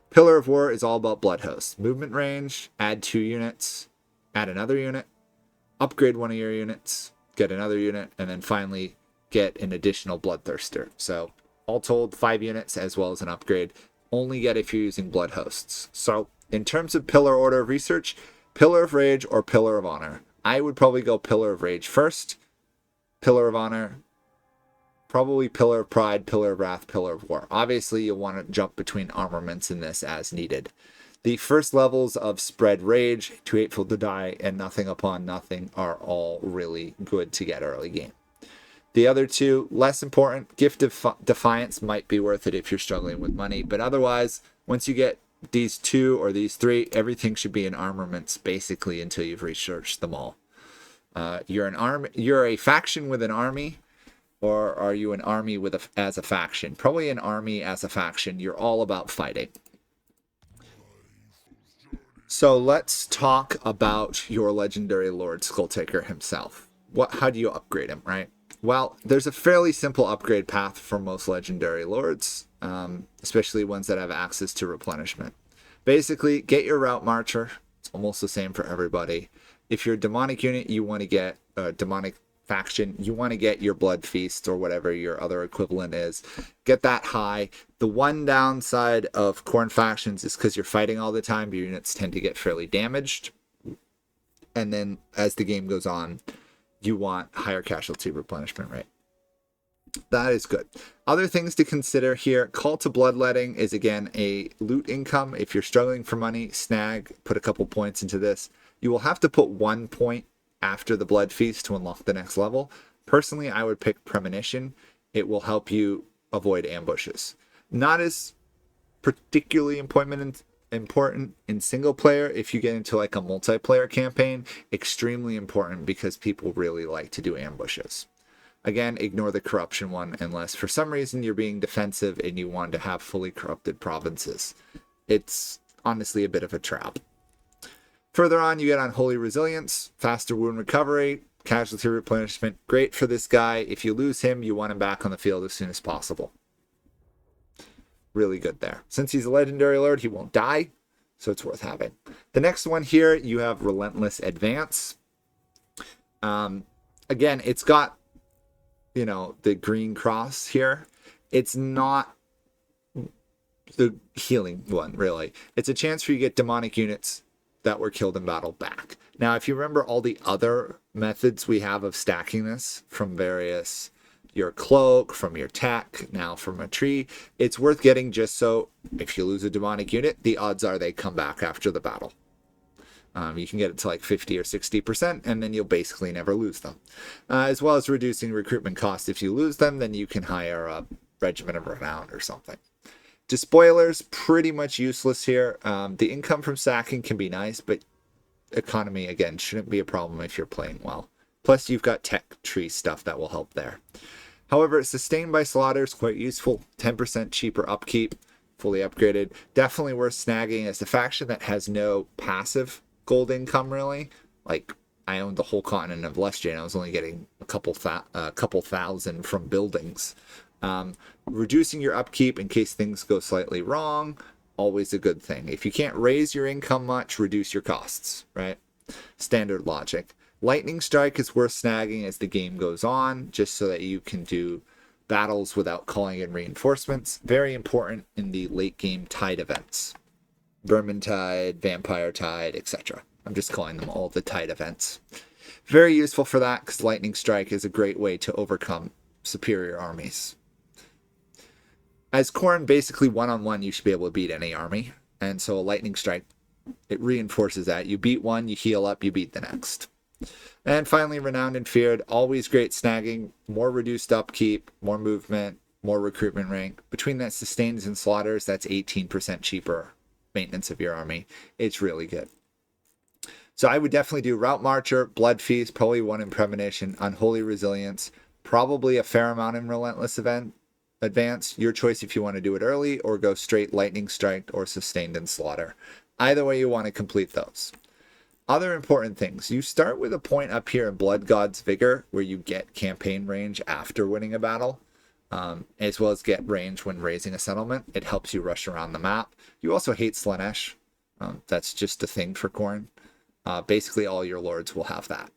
Pillar of War is all about Blood Hosts. Movement range, add 2 units, add another unit, upgrade one of your units, get another unit, and then finally get an additional Bloodthirster. So all told, 5 units as well as an upgrade. Only get if you're using Blood Hosts. So in terms of pillar order of research, Pillar of Rage or Pillar of Honor. I would probably go Pillar of Rage first, Pillar of Honor, probably Pillar of Pride, Pillar of Wrath, Pillar of War. Obviously, you'll want to jump between armaments in this as needed. The first levels of Spread Rage, Too Hateful to Die, and Nothing Upon Nothing are all really good to get early game. The other 2, less important. Gift of Defiance might be worth it if you're struggling with money, but otherwise, once you get these 2 or these 3, everything should be in armaments basically until you've researched them all. You're a faction with an army, or are you an army as a faction? Probably an army as a faction. You're all about fighting. So let's talk about your legendary Lord Skulltaker himself. How do you upgrade him, right? Well, there's a fairly simple upgrade path for most legendary lords, especially ones that have access to replenishment. Basically, get your Route Marcher. It's almost the same for everybody. If you're a demonic unit, you want to get a demonic faction, you want to get your Blood Feast or whatever your other equivalent is. Get that high. The one downside of Corn factions is because you're fighting all the time, your units tend to get fairly damaged. And then as the game goes on, you want higher casualty replenishment rate. That is good. Other things to consider here. Call to Bloodletting is, again, a loot income. If you're struggling for money, snag, put a couple points into this. You will have to put 1 point after the Blood Feast to unlock the next level. Personally, I would pick Premonition. It will help you avoid ambushes. Not as particularly important in single player. If you get into like a multiplayer campaign, extremely important because people really like to do ambushes. Again, ignore the corruption one unless for some reason you're being defensive and you want to have fully corrupted provinces. It's honestly a bit of a trap. Further on, you get Unholy Resilience, faster wound recovery, casualty replenishment. Great for this guy. If you lose him, you want him back on the field as soon as possible. Really good there. Since he's a legendary lord, he won't die. so it's worth having. The next one here, you have Relentless Advance. Again, it's got, you know, the green cross here. It's not the healing one, really. It's a chance for you to get demonic units that were killed in battle back. Now, if you remember all the other methods we have of stacking this from various, your cloak, from your tech, now from a tree, it's worth getting just so if you lose a demonic unit, the odds are they come back after the battle. You can get it to like 50 or 60%, and then you'll basically never lose them. As well as reducing recruitment costs. If you lose them, then you can hire a Regiment of Renown or something. Despoilers, pretty much useless here. The income from sacking can be nice, but economy, again, shouldn't be a problem if you're playing well. Plus, you've got tech tree stuff that will help there. However, Sustained by Slaughter is quite useful. 10% cheaper upkeep, fully upgraded. Definitely worth snagging as a faction that has no passive gold income, really. Like, I owned the whole continent of Lestria, and I was only getting a couple thousand from buildings. Reducing your upkeep in case things go slightly wrong, always a good thing. If you can't raise your income much, reduce your costs, right? Standard logic. Lightning Strike is worth snagging as the game goes on, just so that you can do battles without calling in reinforcements. Very important in the late game tide events. Vermintide, Vampire Tide, etc. I'm just calling them all the tide events. Very useful for that because Lightning Strike is a great way to overcome superior armies. As Khorne, basically one-on-one, you should be able to beat any army. And so a Lightning Strike, it reinforces that. You beat one, you heal up, you beat the next. And finally, Renowned and Feared, always great snagging, more reduced upkeep, more movement, more recruitment rank. Between that Sustains and Slaughters, that's 18% cheaper maintenance of your army. It's really good. So I would definitely do Route Marcher, Blood Feast, probably one in Premonition, Unholy Resilience, probably a fair amount in Relentless Advance. Your choice if you want to do it early or go straight Lightning Strike or Sustained and Slaughter. Either way you want to complete those. Other important things. You start with a point up here in Blood God's Vigor where you get campaign range after winning a battle, as well as get range when raising a settlement. It helps you rush around the map. You also hate Slaanesh. That's just a thing for Khorne. Basically all your lords will have that.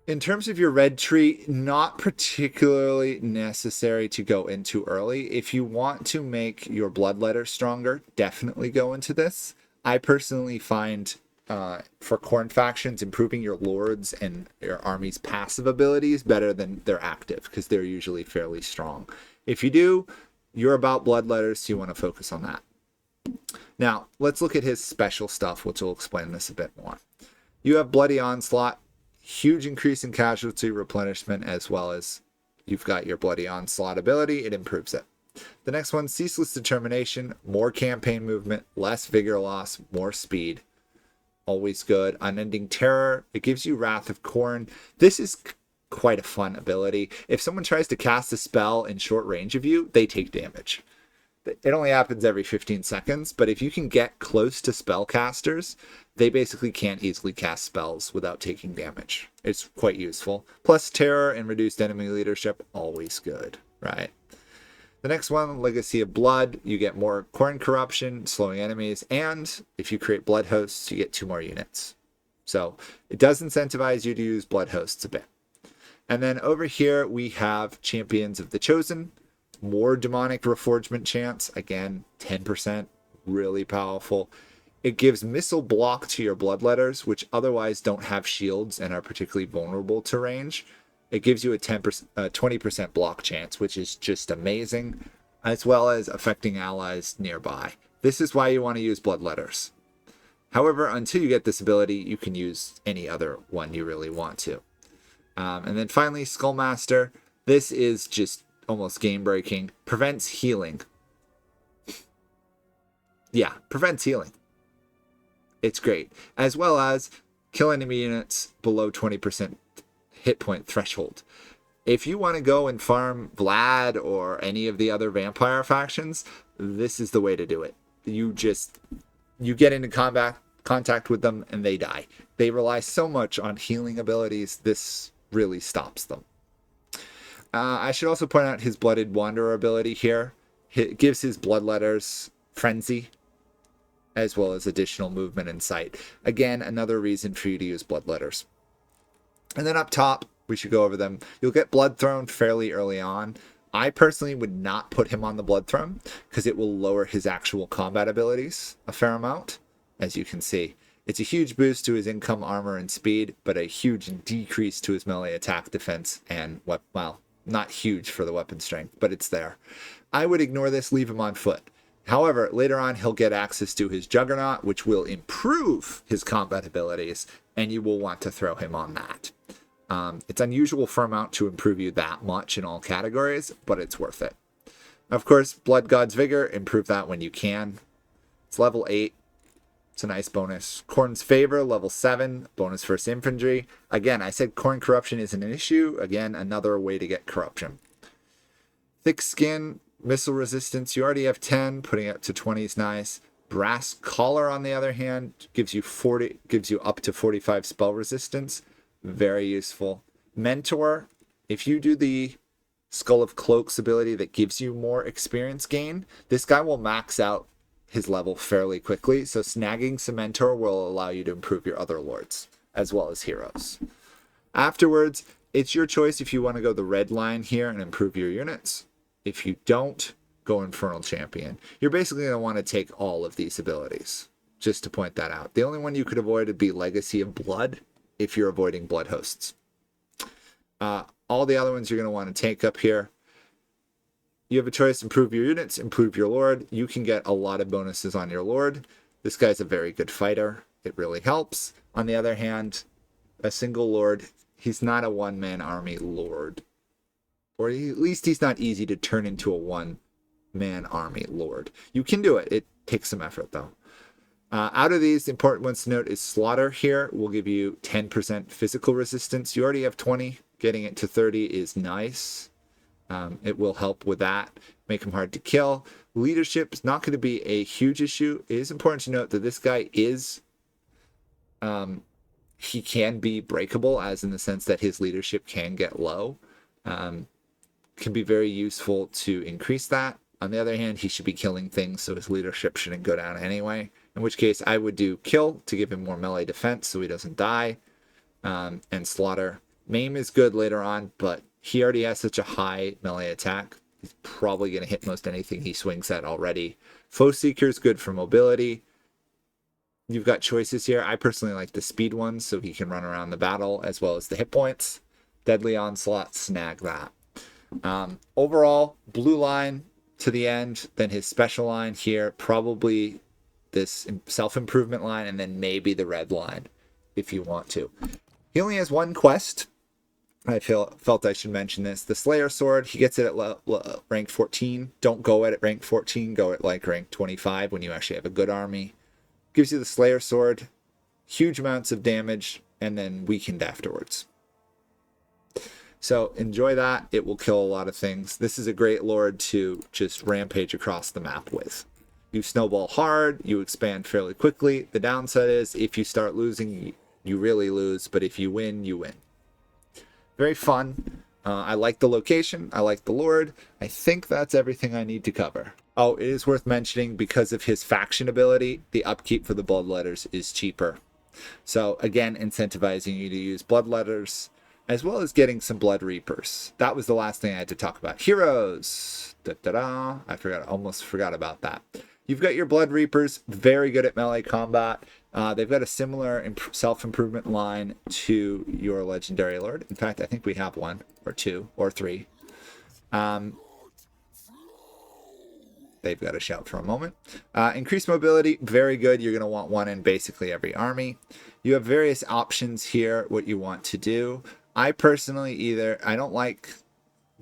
In terms of your red tree, not particularly necessary to go into early. If you want to make your bloodletter stronger, definitely go into this. I personally find for Khorne factions, improving your lords and your army's passive abilities better than their active, because they're usually fairly strong. If you do, you're about bloodletters, so you want to focus on that. Now, let's look at his special stuff, which will explain this a bit more. You have Bloody Onslaught, huge increase in casualty replenishment, as well as you've got your Bloody Onslaught ability. It improves it. The next one, Ceaseless Determination, more campaign movement, less vigor loss, more speed. Always good. Unending Terror, it gives you Wrath of Khorne. This is quite a fun ability. If someone tries to cast a spell in short range of you, they take damage. It only happens every 15 seconds, but if you can get close to spellcasters, they basically can't easily cast spells without taking damage. It's quite useful. Plus Terror and reduced enemy leadership, always good, right? The next one, Legacy of Blood, you get more Khorne corruption, slowing enemies, and if you create blood hosts, you get 2 more units. So it does incentivize you to use blood hosts a bit. And then over here we have Champions of the Chosen, more demonic reforgement chance, again 10%, really powerful. It gives missile block to your bloodletters, which otherwise don't have shields and are particularly vulnerable to range. It gives you a 20% block chance, which is just amazing, as well as affecting allies nearby. This is why you want to use bloodletters. However, until you get this ability, you can use any other one you really want to. And then finally, Skullmaster. This is just almost game-breaking. Prevents healing. Yeah, prevents healing. It's great. As well as kill enemy units below 20% hit point threshold. If you want to go and farm Vlad or any of the other vampire factions, this is the way to do it. You get into contact with them and they die. They rely so much on healing abilities, this really stops them. I should also point out his Blooded Wanderer ability here. It gives his bloodletters Frenzy, as well as additional movement and sight. Again, another reason for you to use Bloodletters. And then up top, we should go over them. You'll get Blood Throne fairly early on. I personally would not put him on the Blood Throne because it will lower his actual combat abilities a fair amount, as you can see. It's a huge boost to his income, armor, and speed, but a huge decrease to his melee attack, defense, and, well, not huge for the weapon strength, but it's there. I would ignore this, leave him on foot. However, later on, he'll get access to his Juggernaut, which will improve his combat abilities, and you will want to throw him on that. It's unusual for a mount to improve you that much in all categories, but it's worth it. Of course, Blood God's Vigor, improve that when you can. It's level 8. It's a nice bonus. Khorne's Favor, level 7, bonus First Infantry. Again, I said Khorne Corruption isn't an issue. Again, another way to get Corruption. Thick Skin, Missile Resistance, you already have 10, putting it up to 20 is nice. Brass Collar, on the other hand, gives you up to 45 spell resistance. Very useful. Mentor, if you do the Skull of Cloaks ability that gives you more experience gain, this guy will max out his level fairly quickly, so snagging some Mentor will allow you to improve your other lords, as well as heroes. Afterwards, it's your choice if you want to go the red line here and improve your units. If you don't, go Infernal Champion. You're basically going to want to take all of these abilities, just to point that out. The only one you could avoid would be Legacy of Blood, if you're avoiding blood hosts. All the other ones you're going to want to take up here. You have a choice: improve your units, improve your lord. You can get a lot of bonuses on your lord. This guy's a very good fighter. It really helps. On the other hand, a single lord, he's not a one-man army lord. Or at least he's not easy to turn into a one-man army lord. You can do it. It takes some effort, though. Out of these, the important ones to note is Slaughter here will give you 10% physical resistance. You already have 20. Getting it to 30 is nice. It will help with that. Make him hard to kill. Leadership is not going to be a huge issue. It is important to note that this guy is... he can be breakable, as in the sense that his leadership can get low. Can be very useful to increase that. On the other hand, he should be killing things, so his leadership shouldn't go down anyway. In which case, I would do Kill to give him more melee defense so he doesn't die. And Slaughter. Maim is good later on, but he already has such a high melee attack. He's probably going to hit most anything he swings at already. Foe Seeker is good for mobility. You've got choices here. I personally like the speed ones, so he can run around the battle, as well as the hit points. Deadly Onslaught, snag that. Overall, blue line to the end, then his special line here, probably this self-improvement line, and then maybe the red line if you want to. He only has one quest. I felt I should mention this. The Slayer Sword, he gets it at rank 14. Don't go at rank 14. Go at like rank 25 when you actually have a good army. Gives you the Slayer Sword, huge amounts of damage, and then weakened afterwards. So enjoy that. It will kill a lot of things. This is a great lord to just rampage across the map with. You snowball hard, you expand fairly quickly. The downside is if you start losing, you really lose, but if you win, you win. Very fun. I like the location. I like the lord. I think that's everything I need to cover. Oh, it is worth mentioning, because of his faction ability, the upkeep for the Bloodletters is cheaper. So again, incentivizing you to use Bloodletters, as well as getting some Blood Reapers. That was the last thing I had to talk about. Heroes. I almost forgot about that. You've got your Blood Reapers, very good at melee combat. They've got a similar self-improvement line to your Legendary Lord. In fact, I think we have one, or two, or three. They've got a shout for a moment. Increased mobility, very good. You're going to want one in basically every army. You have various options here, what you want to do. I personally I don't like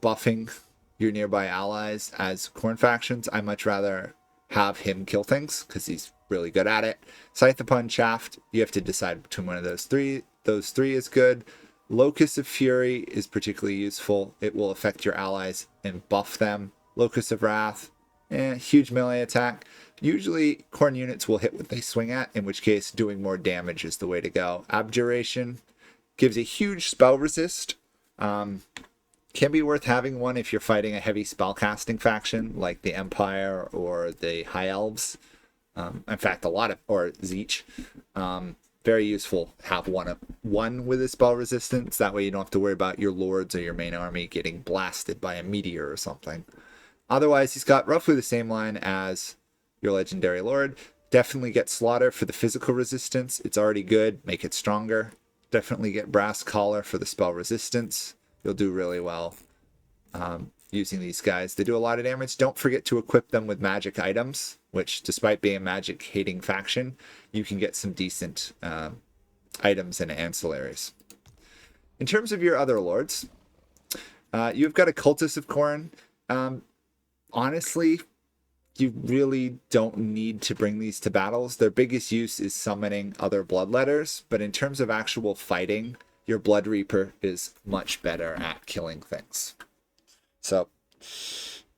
buffing your nearby allies as Khorne factions. I much rather have him kill things, because he's really good at it. Scythe upon Shaft, you have to decide between one of those three. Those three is good. Locus of Fury is particularly useful. It will affect your allies and buff them. Locus of Wrath, huge melee attack. Usually Khorne units will hit what they swing at, in which case doing more damage is the way to go. Abjuration gives a huge spell resist. Can be worth having one if you're fighting a heavy spellcasting faction like the Empire or the High Elves. In fact, a lot of, or Zeech. Very useful. Have one with a spell resistance. That way you don't have to worry about your lords or your main army getting blasted by a meteor or something. Otherwise, he's got roughly the same line as your legendary lord. Definitely get slaughter for the physical resistance. It's already good. Make it stronger. Definitely get brass collar for the spell resistance. You'll do really well using these guys. They do a lot of damage. Don't forget to equip them with magic items, which, despite being a magic hating faction, you can get some decent items and ancillaries. In terms of your other lords, you've got a Cultist of Khorne. Honestly, you really don't need to bring these to battles. Their biggest use is summoning other bloodletters, but in terms of actual fighting, your Blood Reaper is much better at killing things. So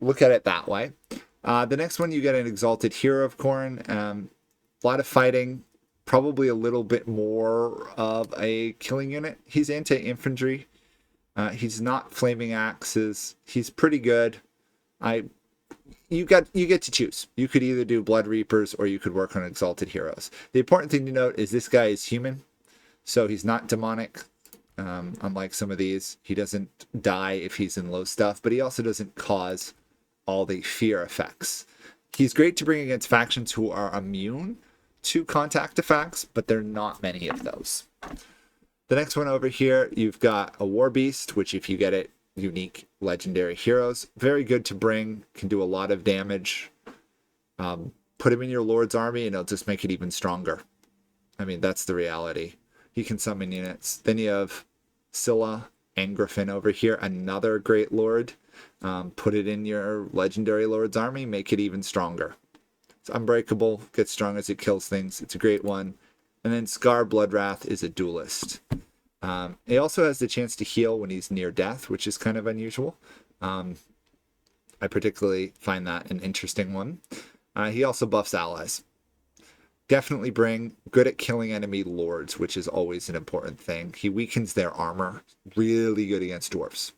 look at it that way. The next one, you get an Exalted Hero of Khorne. A lot of fighting, probably a little bit more of a killing unit. He's anti-infantry. He's not flaming axes. He's pretty good. You get to choose. You could either do Blood Reapers or you could work on Exalted Heroes. The important thing to note is this guy is human, so he's not demonic. Unlike some of these, he doesn't die if he's in low stuff, but he also doesn't cause all the fear effects. He's great to bring against factions who are immune to contact effects, but there are not many of those. The next one over here, you've got a War Beast, which if you get it, unique legendary heroes. Very good to bring, can do a lot of damage. Put him in your Lord's army and it'll just make it even stronger. I mean, that's the reality. He can summon units. Then you have Scylla and Griffin over here, another great lord. Put it in your legendary lord's army, make it even stronger. It's unbreakable, gets strong as it kills things. It's a great one. And then Scar Bloodwrath is a duelist. He also has the chance to heal when he's near death, which is kind of unusual. I particularly find that an interesting one. He also buffs allies. Definitely bring, good at killing enemy lords, which is always an important thing. He weakens their armor. Really good against dwarfs.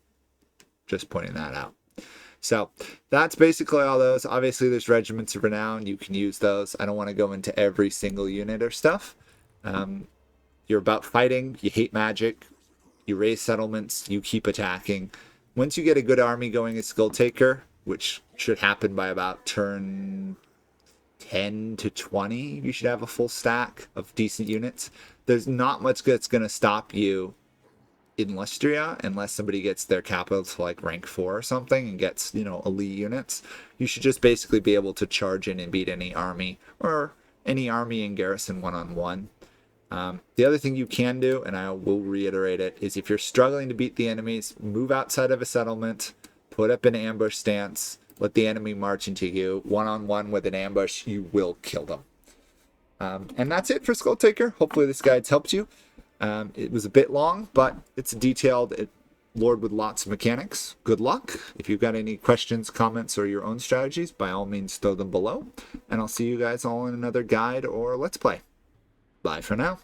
Just pointing that out. So that's basically all those. Obviously, there's Regiments of Renown. You can use those. I don't want to go into every single unit or stuff. You're about fighting. You hate magic. You raise settlements. You keep attacking. Once you get a good army going as Skulltaker, which should happen by about turn 10 to 20, you should have a full stack of decent units. There's not much that's going to stop you in Lustria unless somebody gets their capital to like rank 4 or something and gets, elite units. You should just basically be able to charge in and beat any army or any army in garrison one-on-one. The other thing you can do, and I will reiterate it, is if you're struggling to beat the enemies, move outside of a settlement, put up an ambush stance, let the enemy march into you. One-on-one with an ambush, you will kill them. And that's it for Skulltaker. Hopefully this guide's helped you. It was a bit long, but it's a detailed lord with lots of mechanics. Good luck. If you've got any questions, comments, or your own strategies, by all means throw them below. And I'll see you guys all in another guide or Let's Play. Bye for now.